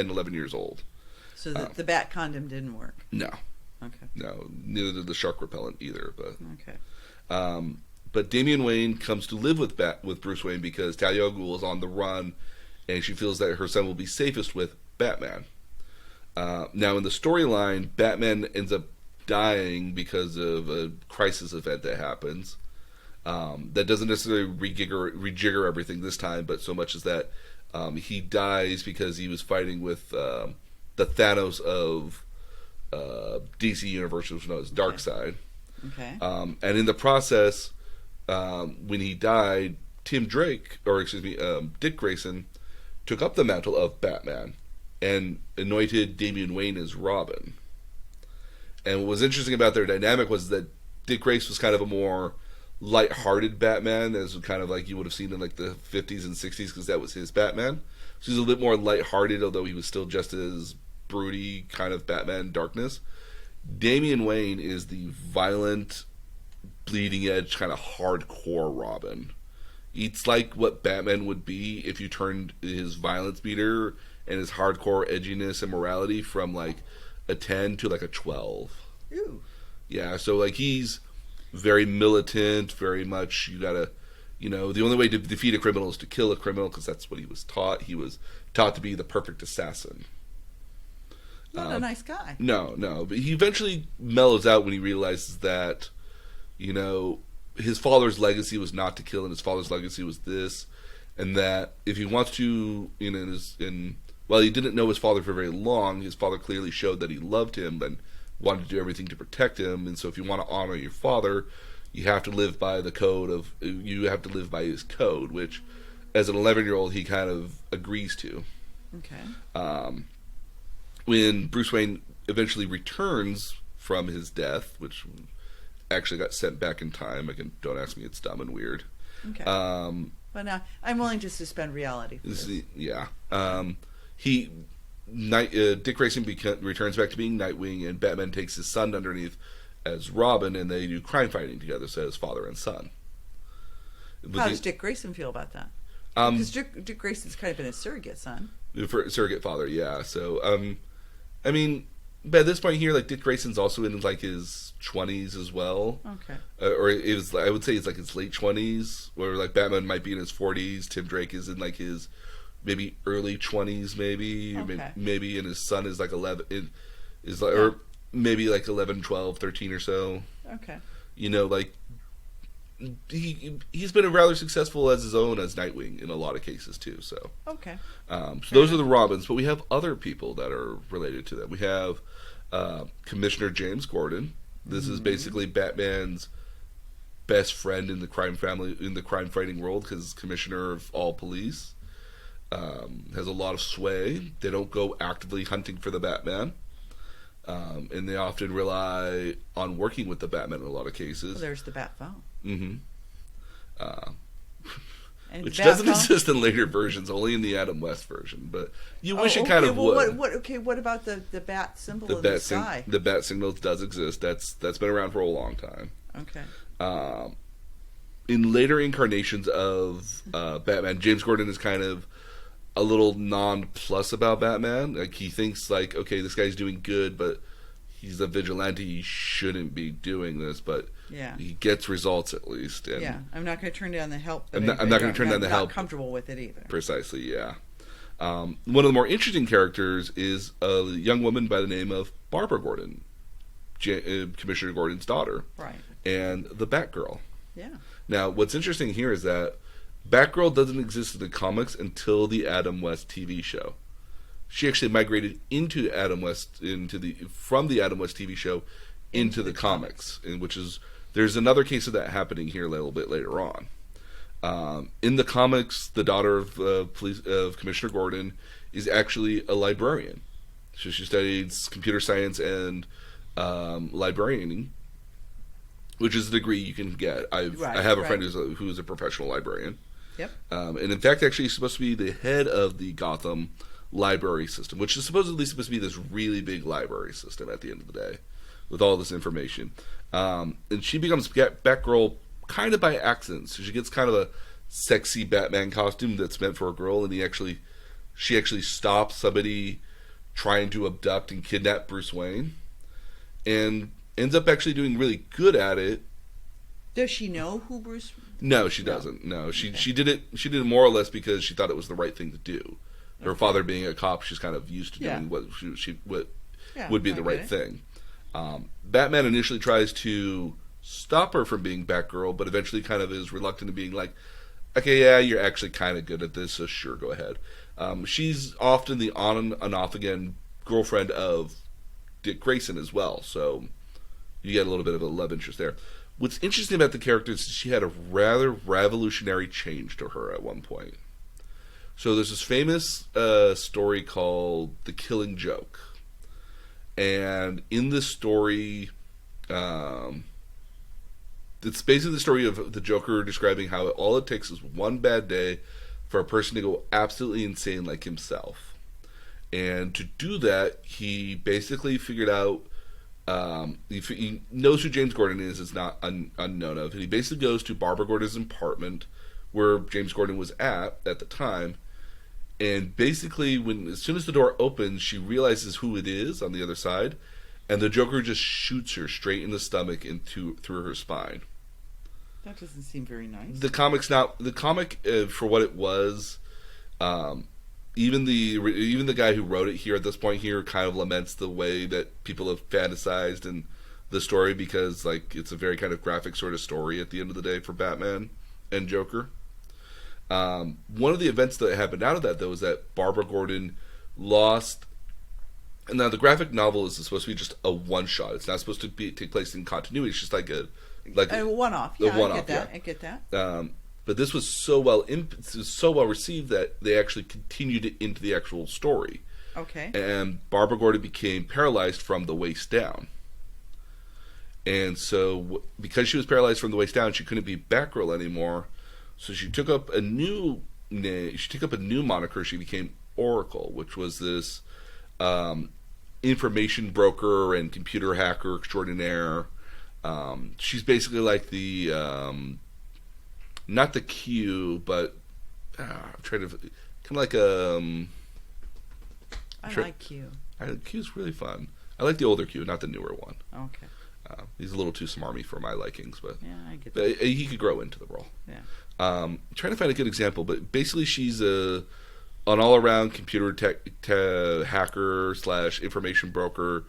11 years old. So the bat condom didn't work. No. Okay. No, neither did the shark repellent either. Okay. But Damian Wayne comes to live with Bruce Wayne because Talia al Ghul is on the run, and she feels that her son will be safest with Batman. Now, in the storyline, Batman ends up dying because of a crisis event that happens. That doesn't necessarily rejigger everything this time, but so much as that he dies because he was fighting with the Thanos of DC Universe, which is known as Darkseid. Okay. And in the process, when he died, Dick Grayson took up the mantle of Batman and anointed Damian Wayne as Robin. And what was interesting about their dynamic was that Dick Grayson was kind of a more light-hearted Batman, as kind of like you would have seen in like the 50s and 60s, because that was his Batman. So he's a little bit more light-hearted, although he was still just as broody kind of Batman darkness. Damian Wayne is the violent, bleeding-edge, kind of hardcore Robin. It's like what Batman would be if you turned his violence meter and his hardcore edginess and morality from like a 10 to like a 12. Ooh. Yeah, so like he's very militant, very much you gotta, the only way to defeat a criminal is to kill a criminal, because that's what he was taught. He was taught to be the perfect assassin. Not a nice guy. No, but he eventually mellows out when he realizes that, his father's legacy was not to kill, and his father's legacy was this, and that if he wants to, while he didn't know his father for very long, his father clearly showed that he loved him and wanted to do everything to protect him. And so if you want to honor your father, you have to live by his code, which as an 11-year-old he kind of agrees to. Okay. When Bruce Wayne eventually returns from his death, which actually got sent back in time, again, don't ask me, it's dumb and weird. Okay. But now I'm willing to suspend reality for this. Yeah. Dick Grayson returns back to being Nightwing, and Batman takes his son underneath as Robin, and they do crime fighting together, so as father and son. How does Dick Grayson feel about that? Because Dick Grayson's kind of been a surrogate son. Surrogate father, yeah. So, by this point here, like Dick Grayson's also in like his 20s as well. Okay. Or I would say it's like his late 20s, where like Batman might be in his 40s. Tim Drake is in like his maybe early 20s, maybe. Okay. Maybe, and his son is like 11, or maybe like 11, 12, 13 or so. Okay. Like he's been rather successful as his own as Nightwing in a lot of cases too. So okay. So those are the Robins, but we have other people that are related to them. We have Commissioner James Gordon. This is basically Batman's best friend in the crime fighting world, because commissioner of all police. Has a lot of sway. They don't go actively hunting for the Batman, and they often rely on working with the Batman in a lot of cases. Well, there's the Bat phone. Mm-hmm. Which doesn't exist in later versions, only in the Adam West version. But you wish it kind of would. What about the bat symbol in bat the sky? The bat signal does exist. That's been around for a long time. Okay. In later incarnations of Batman, James Gordon is kind of a little non-plus about Batman. Like, he thinks like, okay, this guy's doing good, but he's a vigilante. He shouldn't be doing this, but he gets results at least. And I'm not going to turn down the help. I'm not going to turn down the help. I'm not comfortable with it either. Precisely, yeah. One of the more interesting characters is a young woman by the name of Barbara Gordon, Commissioner Gordon's daughter. Right. And the Batgirl. Yeah. Now, what's interesting here is that Batgirl doesn't exist in the comics until the Adam West TV show. She actually migrated into from the Adam West TV show into the comics, there's another case of that happening here a little bit later on. In the comics, the daughter of Commissioner Gordon is actually a librarian. So she studies computer science and librarianing, which is a degree you can get. I have a friend who's a professional librarian. Yep. And in fact, actually, she's supposed to be the head of the Gotham library system, which is supposed to be this really big library system at the end of the day, with all this information. And she becomes Batgirl kind of by accident. So she gets kind of a sexy Batman costume that's meant for a girl, and she actually stops somebody trying to abduct and kidnap Bruce Wayne. and ends up actually doing really good at it. Does she know who Bruce? No, she doesn't. No, she did it. She did it more or less because she thought it was the right thing to do. Her father being a cop, she's kind of used to doing what would be the right thing. Batman initially tries to stop her from being Batgirl, but eventually kind of is reluctant to being like, okay, yeah, you're actually kind of good at this, so sure, go ahead. She's often the on and off again girlfriend of Dick Grayson as well, so you get a little bit of a love interest there. What's interesting about the character is she had a rather revolutionary change to her at one point. So there's this famous story called The Killing Joke. And in this story, it's basically the story of the Joker describing how all it takes is one bad day for a person to go absolutely insane like himself. And to do that, he basically figured out, he knows who James Gordon is, it's not unknown of. And he basically goes to Barbara Gordon's apartment, where James Gordon was at the time. And basically, as soon as the door opens, she realizes who it is on the other side, and the Joker just shoots her straight in the stomach and through her spine. That doesn't seem very nice. The comic, for what it was, even the guy who wrote it here at this point here kind of laments the way that people have fantasized in the story, because like it's a very kind of graphic sort of story at the end of the day for Batman and Joker. One of the events that happened out of that, though, is that Barbara Gordon lost. And now the graphic novel is supposed to be just a one shot. It's not supposed to take place in continuity. It's just like a one off. Yeah, I get that. But this was so well received that they actually continued it into the actual story. Okay. And Barbara Gordon became paralyzed from the waist down. And so, because she was paralyzed from the waist down, she couldn't be Batgirl anymore. So she took up a new name. She took up a new moniker. She became Oracle, which was this information broker and computer hacker extraordinaire. She's basically like the not the Q, but I'm trying to kind of like I like Q. Q's really fun. I like the older Q, not the newer one. Okay. He's a little too smarmy for my likings, but yeah, I get that. He could grow into the role. Yeah. Trying to find a good example, but basically she's an all-around computer tech hacker / information broker.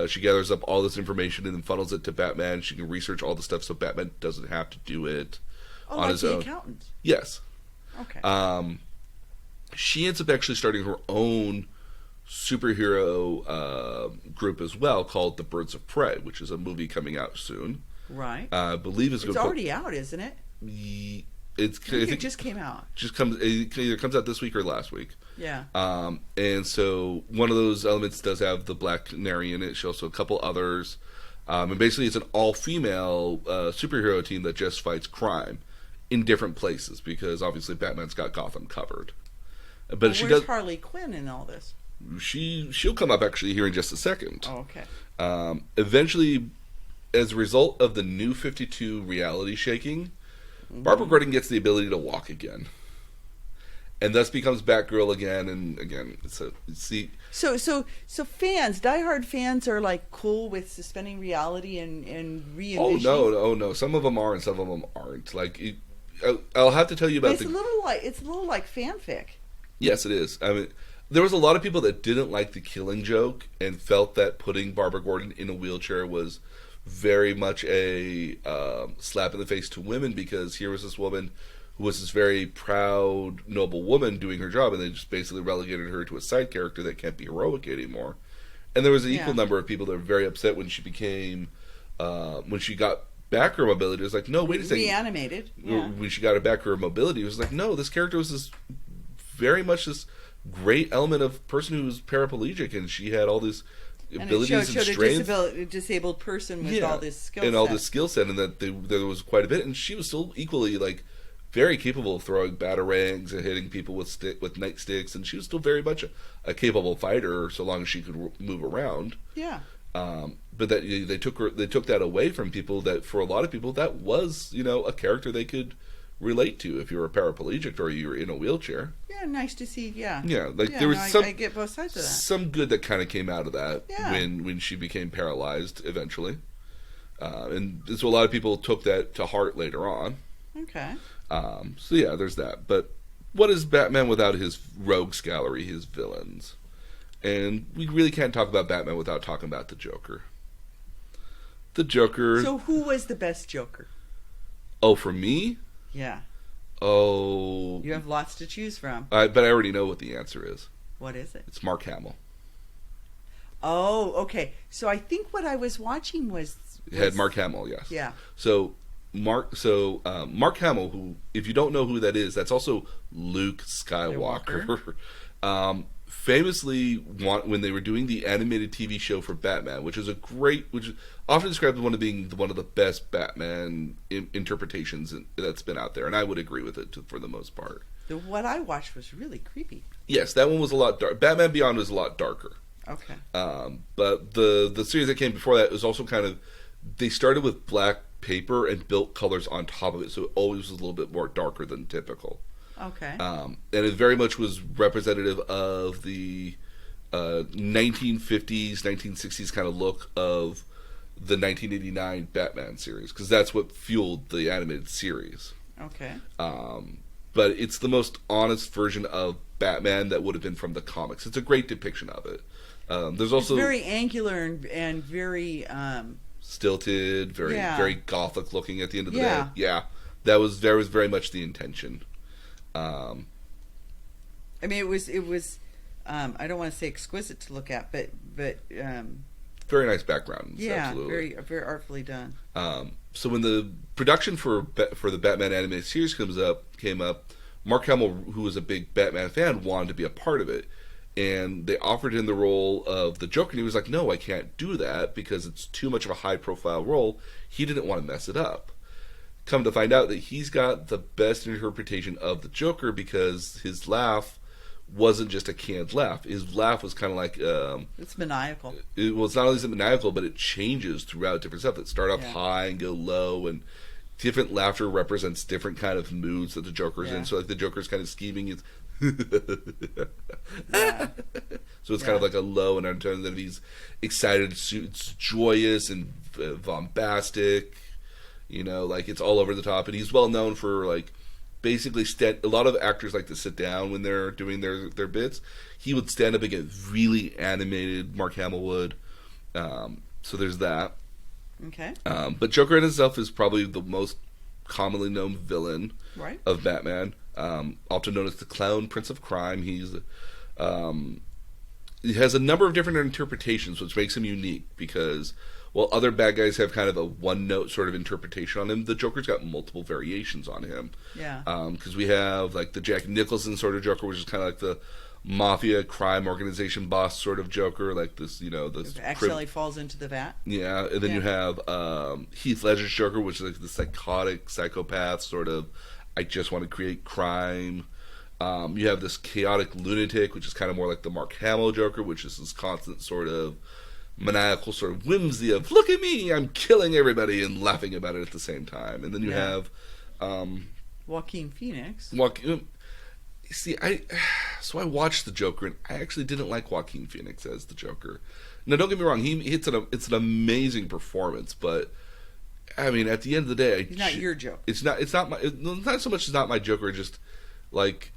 She gathers up all this information and then funnels it to Batman. She can research all the stuff so Batman doesn't have to do it on his own. Accountant. Yes. Okay. She ends up actually starting her own superhero group as well, called The Birds of Prey, which is a movie coming out soon. Right. I believe it's already out, isn't it? I think it just came out. It either comes out this week or last week. Yeah. And so one of those elements does have the Black Canary in it. She also a couple others. And basically it's an all-female superhero team that just fights crime in different places, because obviously Batman's got Gotham covered. But where's Harley Quinn in all this? She'll come up actually here in just a second. Oh, okay. Eventually, as a result of the New 52 reality shaking, Barbara Gordon gets the ability to walk again, and thus becomes Batgirl again. And again, so fans, diehard fans, are like cool with suspending reality and re-envisioning. Oh no! Some of them are, and some of them aren't. Like, I'll have to tell you about. It's a little like fanfic. Yes, it is. I mean, there was a lot of people that didn't like The Killing Joke and felt that putting Barbara Gordon in a wheelchair was very much a slap in the face to women, because here was this woman who was this very proud, noble woman doing her job, and they just basically relegated her to a side character that can't be heroic anymore. And there was an equal number of people that were very upset when she became, when she got back her mobility. It was like, no, wait a second. Reanimated. Yeah. When she got her back her mobility, it was like, no, this character was this very much this great element of person who was paraplegic, and she had all these abilities and strengths. A disabled person with all this skill set. And all this skill set, and that there was quite a bit, and she was still equally like very capable of throwing batarangs and hitting people with nightsticks, and she was still very much a capable fighter so long as she could move around. Yeah. But that they took that away from people. That for a lot of people that was a character they could relate to if you're a paraplegic or you're in a wheelchair. Yeah, nice to see. Yeah. Yeah, like Yeah, there was no, some. I get both sides of that. Some good that kind of came out of that Yeah. when she became paralyzed eventually, and so a lot of people took that to heart later on. Okay. So yeah, there's that. But what is Batman without his rogues gallery, his villains? And we really can't talk about Batman without talking about the Joker. The Joker. So who was the best Joker? Oh, for me? Yeah. Oh. You have lots to choose from. But I already know what the answer is. What is it? It's Mark Hamill. Oh, okay. So I think what I was watching was It had Mark Hamill, yes. Yeah. So Mark Hamill, who, if you don't know who that is, that's also Luke Skywalker. Famously, when they were doing the animated TV show for Batman, which is often described as one of the best Batman interpretations that's been out there, and I would agree with it for the most part. What I watched was really creepy. Yes, that one was a lot dark. Batman Beyond was a lot darker. Okay. But the series that came before that was also they started with black paper and built colors on top of it, so it always was a little bit more darker than typical. Okay. And it very much was representative of the 1950s, 1960s kind of look of the 1989 Batman series, because that's what fueled the animated series. Okay. But it's the most honest version of Batman that would have been from the comics. It's a great depiction of it. There's also it's very angular and very stilted, very gothic looking at the end of the Yeah. day. Yeah, that was very much the intention. I mean, it was. I don't want to say exquisite to look at, but very nice background. Yeah, absolutely. very artfully done. So when the production for the Batman animated series came up, Mark Hamill, who was a big Batman fan, wanted to be a part of it, and they offered him the role of the Joker, and he was like, "No, I can't do that because it's too much of a high profile role." He didn't want to mess it up. Come to find out that he's got the best interpretation of the Joker because his laugh wasn't just a canned laugh. His laugh was kind of like it's maniacal. It's not only is it maniacal, but it changes throughout different stuff. It start off high and go low, and different laughter represents different kind of moods that the Joker's in. So like the Joker's kind of scheming, it's so it's kind of like a low and undertone. Then he's excited, it's joyous and bombastic. You know, like it's all over the top, and he's well known for like basically a lot of actors like to sit down when they're doing their bits. He would stand up and get really animated. Mark Hamill would. So there's that. Okay. But Joker in itself is probably the most commonly known villain of Batman. Also known as the Clown Prince of Crime. He has a number of different interpretations, which makes him unique because while other bad guys have kind of a one-note sort of interpretation on him, the Joker's got multiple variations on him. Yeah. Because we have like the Jack Nicholson sort of Joker, which is kind of like the mafia crime organization boss sort of Joker, like this, this accidentally falls into the vat. Yeah, and then you have Heath Ledger's Joker, which is like the psychotic psychopath sort of. I just want to create crime. You have this chaotic lunatic, which is kind of more like the Mark Hamill Joker, which is this constant sort of maniacal sort of whimsy of look at me, I'm killing everybody and laughing about it at the same time. And then you have Joaquin Phoenix. See, I watched the Joker and I actually didn't like Joaquin Phoenix as the Joker. Now, don't get me wrong, it's an amazing performance, but I mean, at the end of the day, he's not your Joker. It's not so much. It's not my Joker. Just like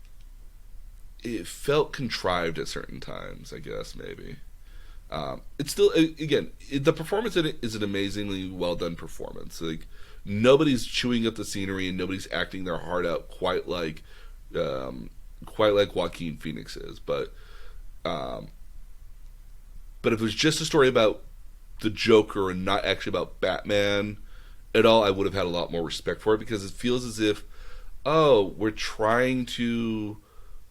it felt contrived at certain times. I guess maybe. It's still the performance in it is an amazingly well done performance. Like nobody's chewing up the scenery and nobody's acting their heart out quite like Joaquin Phoenix is. But if it was just a story about the Joker and not actually about Batman at all, I would have had a lot more respect for it because it feels as if, we're trying to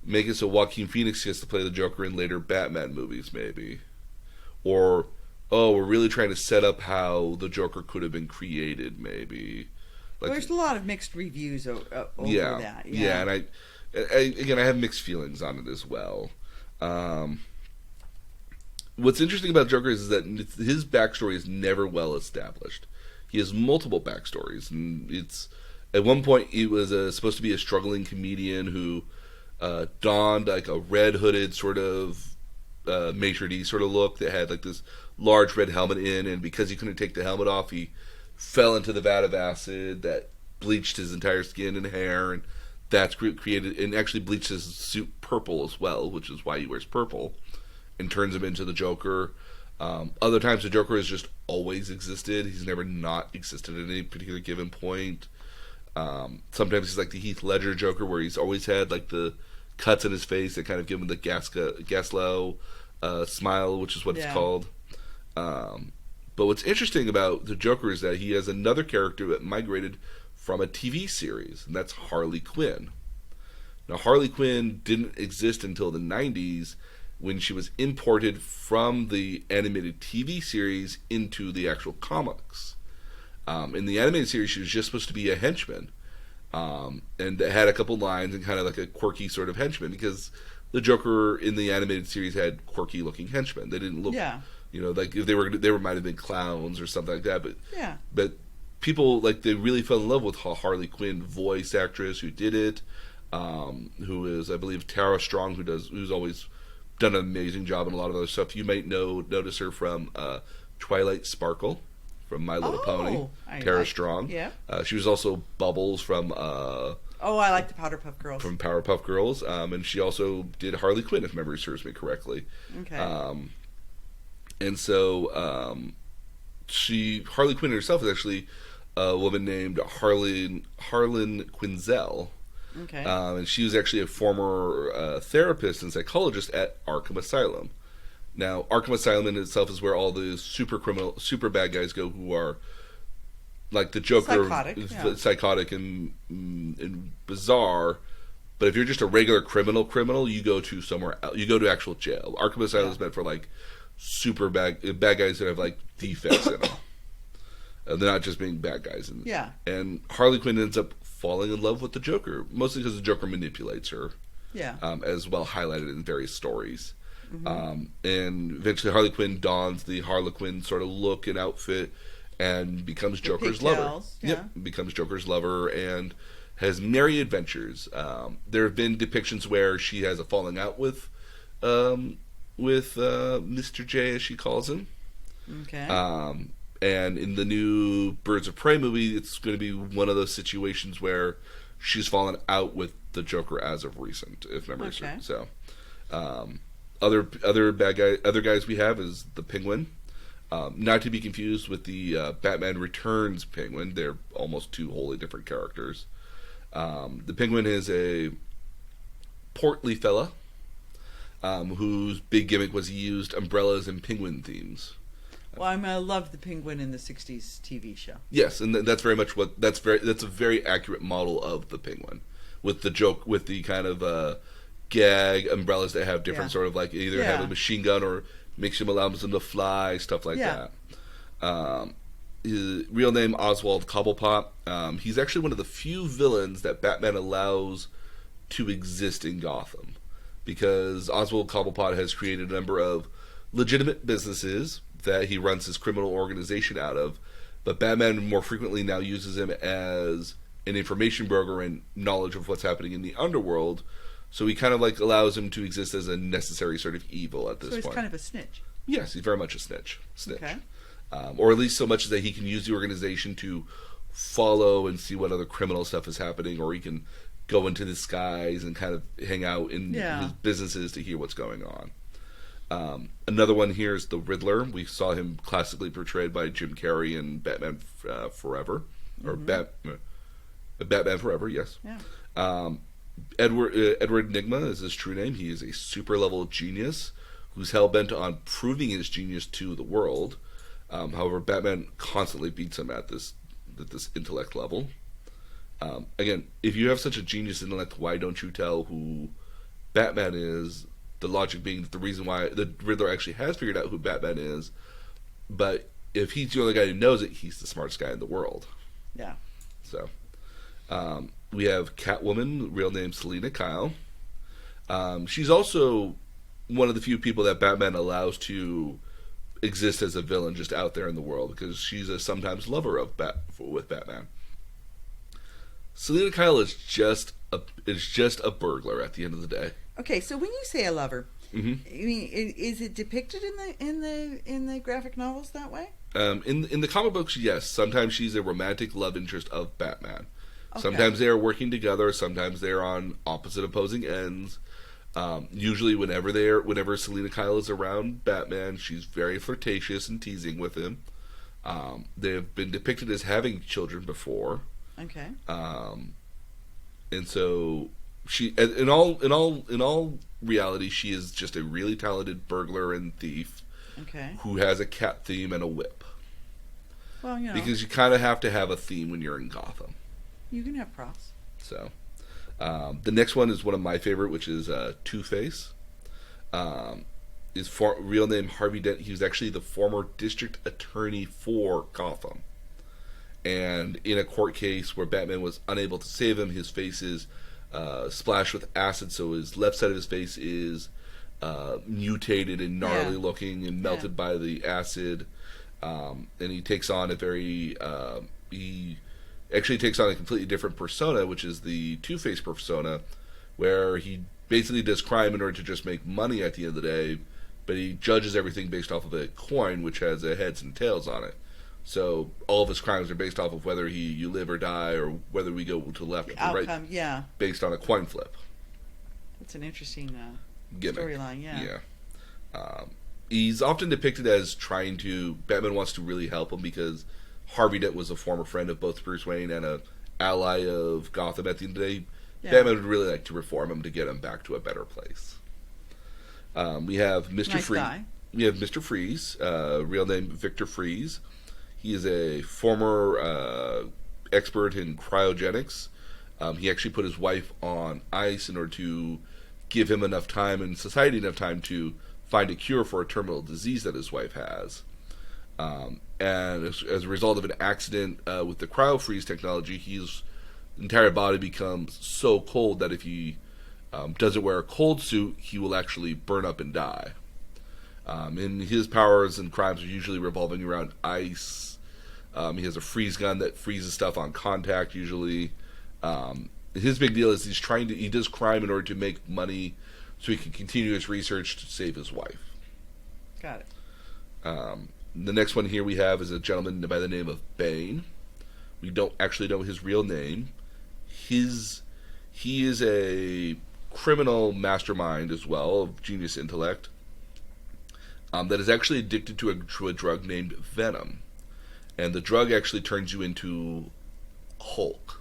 make it so Joaquin Phoenix gets to play the Joker in later Batman movies, maybe. Or, we're really trying to set up how the Joker could have been created, maybe. Like, there's a lot of mixed reviews over that. Yeah, and I have mixed feelings on it as well. What's interesting about Joker is that his backstory is never well established. He has multiple backstories, and At one point, he was supposed to be a struggling comedian who donned like a red hooded sort of maitre d' sort of look that had like this large red helmet in, and because he couldn't take the helmet off, he fell into the vat of acid that bleached his entire skin and hair, and that's created and actually bleached his suit purple as well, which is why he wears purple, and turns him into the Joker. Other times the Joker has just always existed. He's never not existed at any particular given point. Sometimes he's like the Heath Ledger Joker, where he's always had like the cuts in his face that kind of give him the Gaslow smile, which is what it's called. But what's interesting about the Joker is that he has another character that migrated from a TV series, and that's Harley Quinn. Now, Harley Quinn didn't exist until the 90s when she was imported from the animated TV series into the actual comics. In the animated series, she was just supposed to be a henchman, and had a couple lines and kind of like a quirky sort of henchman, because the Joker in the animated series had quirky-looking henchmen. They didn't look, like if they might have been clowns or something like that. But people they really fell in love with Harley Quinn voice actress who did it, who is I believe Tara Strong, who's always done an amazing job in a lot of other stuff. You might notice her from Twilight Sparkle, from My Little Pony. Tara Strong. Yeah. She was also Bubbles from. I like the Powerpuff Girls. From Powerpuff Girls, and she also did Harley Quinn, if memory serves me correctly. Okay. And so Harley Quinn herself is actually a woman named Harlan Quinzel. Okay. And she was actually a former therapist and psychologist at Arkham Asylum. Now, Arkham Asylum in itself is where all the super bad guys go, who are like the Joker, psychotic and bizarre. But if you're just a regular criminal, you go to somewhere else. You go to actual jail. Arkham Asylum is meant for like super bad guys that have like defects in them. They're not just being bad guys. And Harley Quinn ends up falling in love with the Joker, mostly because the Joker manipulates her. As well highlighted in various stories. Mm-hmm. And eventually Harley Quinn dons the Harlequin sort of look and outfit and becomes Joker's lover. Becomes Joker's lover and has merry adventures. There have been depictions where she has a falling out with Mr. J, as she calls him. Okay. And in the new Birds of Prey movie, it's going to be one of those situations where she's fallen out with the Joker as of recent, if memory serves. So, other guys we have is the Penguin. Not to be confused with the Batman Returns Penguin. They're almost two wholly different characters. The Penguin is a portly fella whose big gimmick was he used umbrellas and penguin themes. Well, I love the Penguin in the '60s TV show. Yes, and that's very much that's a very accurate model of the Penguin, with the kind of gag umbrellas that have different sort of like either have a machine gun or allows him to fly, stuff like that. His real name Oswald Cobblepot. He's actually one of the few villains that Batman allows to exist in Gotham, because Oswald Cobblepot has created a number of legitimate businesses that he runs his criminal organization out of, but Batman more frequently now uses him as an information broker and knowledge of what's happening in the underworld, so he kind of like allows him to exist as a necessary sort of evil at this point. So he's kind of a snitch. Yes, he's very much a snitch. Okay. Or at least so much that he can use the organization to follow and see what other criminal stuff is happening, or he can go into the skies and kind of hang out in his businesses to hear what's going on. Another one here is the Riddler. We saw him classically portrayed by Jim Carrey in Batman Forever, or Batman Forever. Yes. Yeah. Edward Nygma is his true name. He is a super level genius who's hell bent on proving his genius to the world. However, Batman constantly beats him at this intellect level. Again, if you have such a genius intellect, why don't you tell who Batman is? The logic being that the reason why the Riddler actually has figured out who Batman is, but if he's the only guy who knows it, he's the smartest guy in the world. Yeah. So, we have Catwoman, real name Selina Kyle. She's also one of the few people that Batman allows to exist as a villain just out there in the world, because she's a sometimes lover of with Batman. Selena Kyle is just a burglar at the end of the day. Okay, so when you say a lover, Hmm. I mean, is it depicted in the graphic novels that way? In the comic books, yes. Sometimes she's a romantic love interest of Batman. Okay. Sometimes they are working together. Sometimes they are on opposite opposing ends. Usually, whenever Selena Kyle is around Batman, she's very flirtatious and teasing with him. They have been depicted as having children before, Okay. and so in all reality, she is just a really talented burglar and thief Okay. who has a cat theme and a whip. Well, Because you kind of have to have a theme when you're in Gotham. you can have props. So, the next one is one of my favorite, which is Two-Face. His real name Harvey Dent. He was actually the former district attorney for Gotham. And in a court case where Batman was unable to save him, his face is splashed with acid, so his left side of his face is mutated and gnarly looking and melted by the acid. And he takes on he actually takes on a completely different persona, which is the Two-Face persona, where he basically does crime in order to just make money at the end of the day, but he judges everything based off of a coin which has a heads and tails on it. So all of his crimes are based off of whether you live or die, or whether we go to the left or the Outcome, right, based on a coin flip. That's an interesting Gimmick. storyline. Yeah. He's often depicted as Batman wants to really help him because Harvey Dent was a former friend of both Bruce Wayne and an ally of Gotham at the end of the day. Yeah. Batman would really like to reform him to get him back to a better place. We have Mr. Nice Freeze. guy. We have Mr. Freeze, real name Victor Freeze. He is a former expert in cryogenics. He actually put his wife on ice in order to give him enough time and society enough time to find a cure for a terminal disease that his wife has. And as a result of an accident with the cryo-freeze technology, his entire body becomes so cold that if he doesn't wear a cold suit, he will actually burn up and die. And his powers and crimes are usually revolving around ice. He has a freeze gun that freezes stuff on contact, usually. His big deal is he does crime in order to make money so he can continue his research to save his wife. Got it. The next one here we have is a gentleman by the name of Bane. We don't actually know his real name. He is a criminal mastermind as well, of genius intellect, that is actually addicted to a drug named Venom. And the drug actually turns you into Hulk.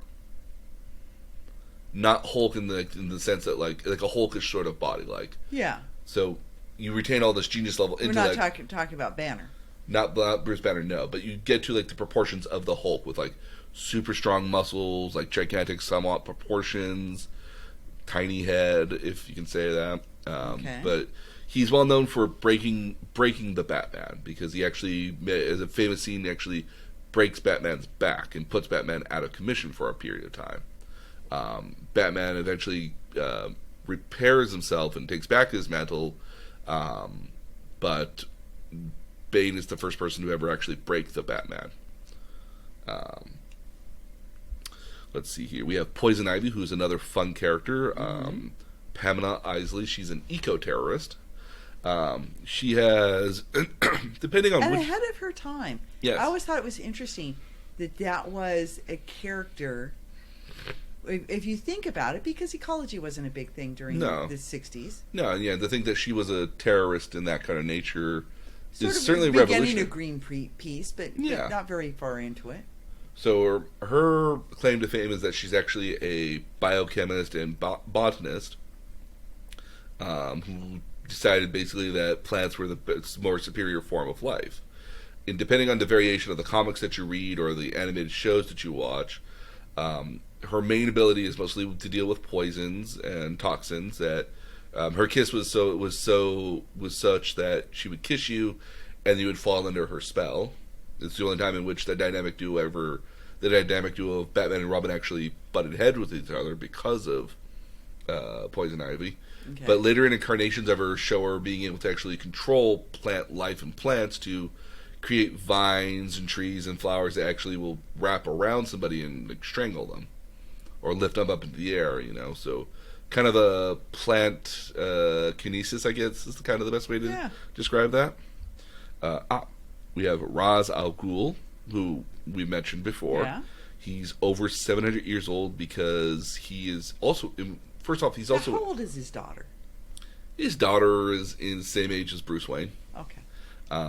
Not Hulk in the sense that like a Hulkish sort of body, like. Yeah. So you retain all this genius level intellect. We're not talking about Banner. Not Bruce Banner, no, but you get to like the proportions of the Hulk with like super strong muscles, like gigantic somewhat proportions, tiny head, if you can say that. Okay. But he's well known for breaking the Batman, because he actually, as a famous scene, actually breaks Batman's back and puts Batman out of commission for a period of time. Batman eventually repairs himself and takes back his mantle, but Bane is the first person to ever actually break the Batman. Let's see here. We have Poison Ivy, who's another fun character. Pamela Isley, she's an eco-terrorist. She has, depending on and which... ahead of her time. Yes. I always thought it was interesting that was a character. If you think about it, because ecology wasn't a big thing during the 60s. No, yeah, to think that she was a terrorist in that kind of nature Sort is of certainly beginning revolutionary. a green piece, but not very far into it. So her claim to fame is that she's actually a biochemist and botanist who decided basically that plants were the more superior form of life. And depending on the variation of the comics that you read or the animated shows that you watch, her main ability is mostly to deal with poisons and toxins. That her kiss was such that she would kiss you, and you would fall under her spell. It's the only time in which the dynamic duo of Batman and Robin actually butted heads with each other because of Poison Ivy. Okay. But later in incarnations of her show her being able to actually control plant life and plants to create vines and trees and flowers that actually will wrap around somebody and like, strangle them. or lift them up into the air. So kind of a plant kinesis, I guess, is kind of the best way to describe that. We have Ra's al Ghul, who we mentioned before. Yeah. He's over 700 years old because he is also. First off, he's also. How old is his daughter? His daughter is in the same age as Bruce Wayne. Okay.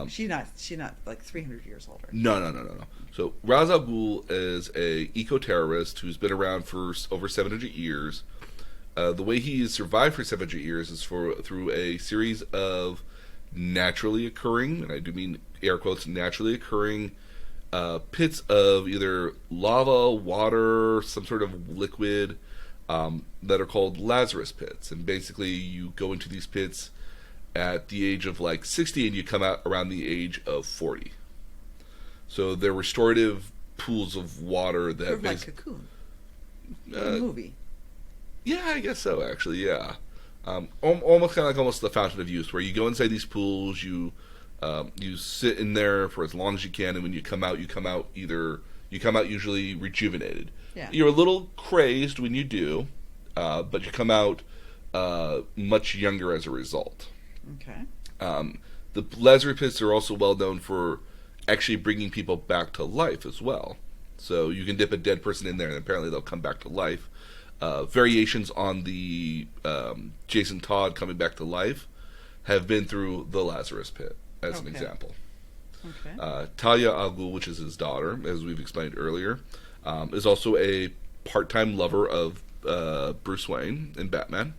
She's not like 300 years older. No. So Ra's al Ghul is a eco-terrorist who's been around for over 700 years. The way he has survived for 700 years is through a series of naturally occurring, and I do mean air quotes, naturally occurring pits of either lava, water, some sort of liquid that are called Lazarus pits. And basically you go into these pits at the age of like 60 and you come out around the age of 40. So they're restorative pools of water that... Sort of like Cocoon. The movie. Yeah, I guess so, actually, yeah. Almost kind of like almost the fountain of youth, where you go inside these pools, you sit in there for as long as you can, and when you come out usually rejuvenated. Yeah. You're a little crazed when you do, but you come out much younger as a result. Okay. The Lazarus pits are also well known for actually bringing people back to life as well. So you can dip a dead person in there, and apparently they'll come back to life. Variations on the Jason Todd coming back to life have been through the Lazarus pit, as an example. Okay. Talia al Ghul, which is his daughter, as we've explained earlier, is also a part-time lover of Bruce Wayne and Batman.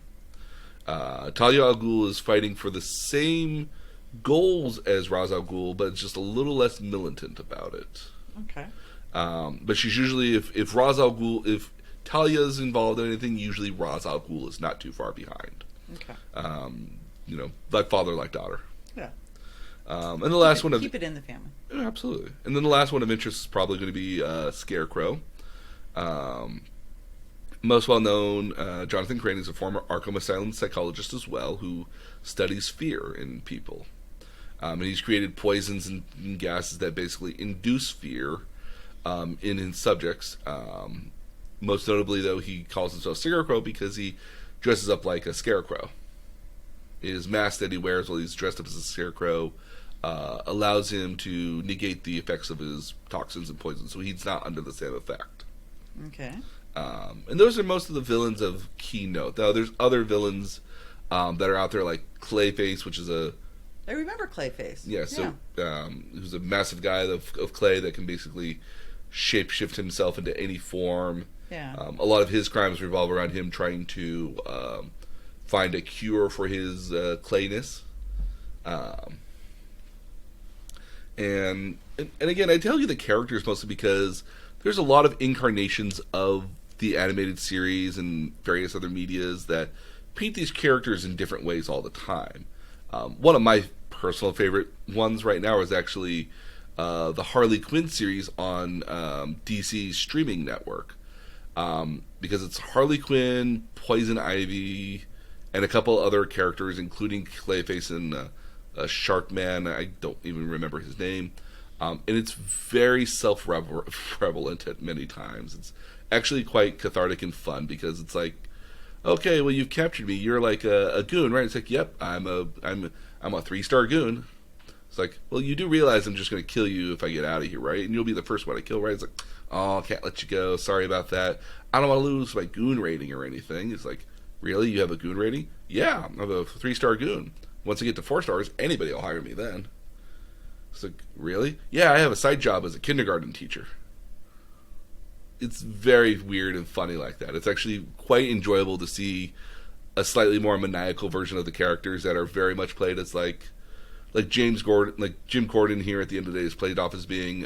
Talia al Ghul is fighting for the same goals as Ra's al Ghul, but it's just a little less militant about it. Okay. But she's usually, if Ra's al Ghul, if Talia's involved in anything, usually Ra's al Ghul is not too far behind. Okay. Like father, like daughter. Yeah. And the last one of... Keep it in the family. Yeah, absolutely. And then the last one of interest is probably going to be Scarecrow. Most well-known, Jonathan Crane is a former Arkham Asylum psychologist as well, who studies fear in people. And he's created poisons and gases that basically induce fear in his subjects. Most notably, though, he calls himself Scarecrow because he dresses up like a scarecrow. His mask that he wears while he's dressed up as a scarecrow allows him to negate the effects of his toxins and poisons, so he's not under the same effect. Okay. And those are most of the villains of key note. Now, there's other villains that are out there, like Clayface, which is I remember Clayface. Yeah, so who's a massive guy of clay that can basically shape-shift himself into any form. Yeah. A lot of his crimes revolve around him trying to find a cure for his clayness. And again, I tell you the characters mostly because there's a lot of incarnations of the animated series and various other medias that paint these characters in different ways all the time. One of my personal favorite ones right now is actually the Harley Quinn series on DC's streaming network. Because it's Harley Quinn, Poison Ivy, and a couple other characters, including Clayface and Sharkman. I don't even remember his name. And it's very self-prevalent at many times. It's actually quite cathartic and fun because it's like, okay, well, you've captured me. You're like a goon, right? It's like, yep, I'm a 3-star goon. It's like, well, you do realize I'm just going to kill you if I get out of here, right? And you'll be the first one I kill, right? It's like, oh, I can't let you go. Sorry about that. I don't want to lose my goon rating or anything. It's like, really? You have a goon rating? Yeah, I'm a 3-star goon. Once I get to 4 stars, anybody will hire me then. It's like, really? Yeah, I have a side job as a kindergarten teacher. It's very weird and funny like that. It's actually quite enjoyable to see a slightly more maniacal version of the characters that are very much played as like Jim Gordon here at the end of the day is played off as being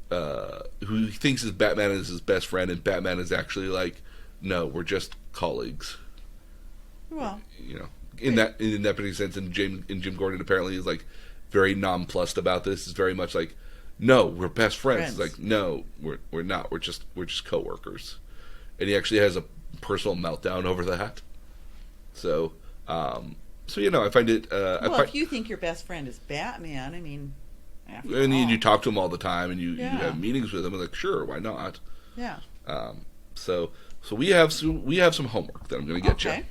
who thinks his Batman is his best friend, and Batman is actually like, no, we're just colleagues. Well, in that particular sense, and Jim Gordon apparently is like very nonplussed about this. Is very much like, no, we're best friends. It's like, no, we're not. We're just coworkers. And he actually has a personal meltdown over that. So I find it. If you think your best friend is Batman, I mean, and you talk to him all the time, and you have meetings with him. I'm like, sure, why not? Yeah. So we have some homework that I'm going to get Okay.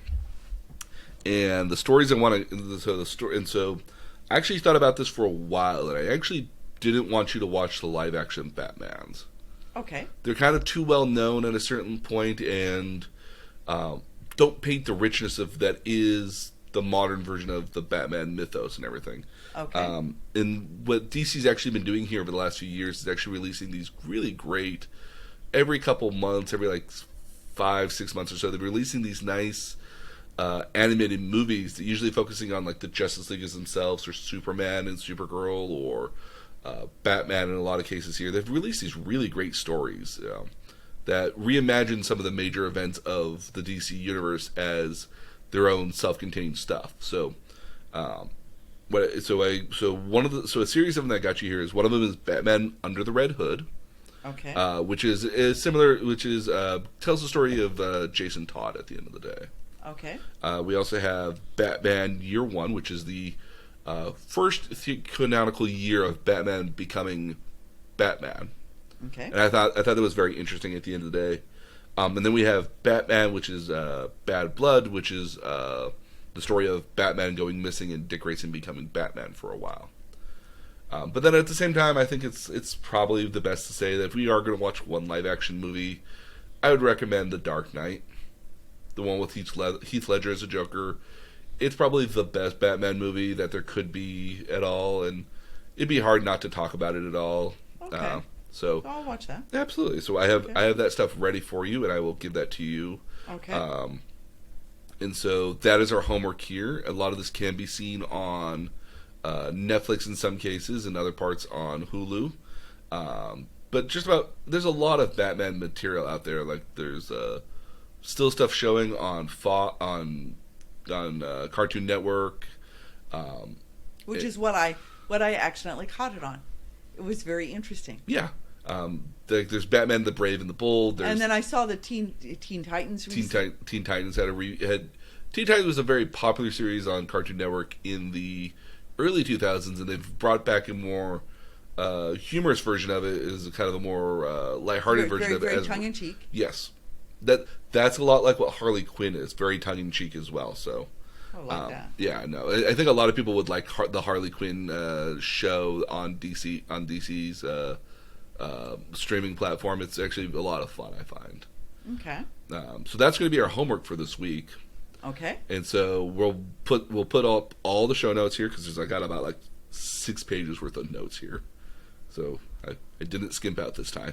you. And the stories I want to, so I actually thought about this for a while, and I actually didn't want you to watch the live action Batmans. Okay. They're kind of too well known at a certain point, and don't paint the richness of that is the modern version of the Batman mythos and everything. Okay. And what DC's actually been doing here over the last few years is actually releasing these really great, every couple months, every like 5-6 months or so, they're releasing these nice animated movies that usually focusing on like the Justice League themselves, or Superman and Supergirl, or Batman in a lot of cases here. They've released these really great stories that reimagine some of the major events of the DC universe as their own self-contained stuff. So, a series of them that I got you here is, one of them is Batman Under the Red Hood. Okay. Which is similar, tells the story of Jason Todd at the end of the day. Okay. We also have Batman Year One, which is the first canonical year of Batman becoming Batman. Okay. And I thought that was very interesting at the end of the day. And then we have Batman, which is Bad Blood, which is the story of Batman going missing and Dick Grayson becoming Batman for a while. But then at the same time, I think it's probably the best to say that if we are going to watch one live action movie, I would recommend The Dark Knight, the one with Heath Ledger as a Joker. It's probably the best Batman movie that there could be at all, and it'd be hard not to talk about it at all. Okay. So I'll watch that. absolutely. So I have that stuff ready for you, and I will give that to you. Okay. And so that is our homework here. A lot of this can be seen on Netflix in some cases, and other parts on Hulu. But there's a lot of Batman material out there. Like there's still stuff showing on Cartoon Network, Which is what I accidentally caught it on. It was very interesting. Yeah. There's Batman the Brave and the Bold. And then I saw the Teen Titans. Teen Titans Teen Titans was a very popular series on Cartoon Network in the early 2000s, and they've brought back a more humorous version of it. Is kind of a more lighthearted version of it. Very tongue in cheek. Yes, that's a lot like what Harley Quinn is. Very tongue in cheek as well. So. I like that. Yeah, no, I think a lot of people would like the Harley Quinn show on DC's streaming platform. It's actually a lot of fun, I find. Okay. So that's going to be our homework for this week. Okay. And so we'll put up all the show notes here, because I got about like 6 pages worth of notes here. So I didn't skimp out this time.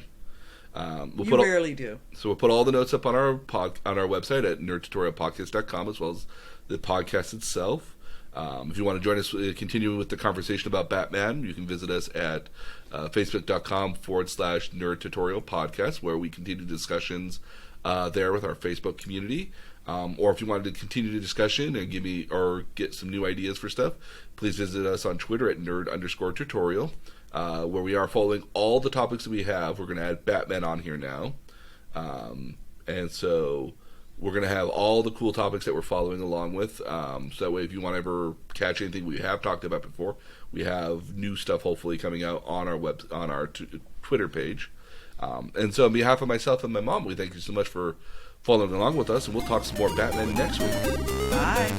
You rarely do. So we'll put all the notes up on our website at nerdtutorialpodcast.com, as well as the podcast itself. If you want to join us, continue with the conversation about Batman, you can visit us at facebook.com/nerdtutorialpodcast, where we continue discussions there with our Facebook community. Or if you wanted to continue the discussion and get some new ideas for stuff, please visit us on Twitter at nerd_tutorial, where we are following all the topics that we have. We're going to add Batman on here now. And so we're going to have all the cool topics that we're following along with. So that way, if you want to ever catch anything we have talked about before, we have new stuff hopefully coming out on our Twitter page. And so on behalf of myself and my mom, we thank you so much for following along with us, and we'll talk some more Batman next week. Bye.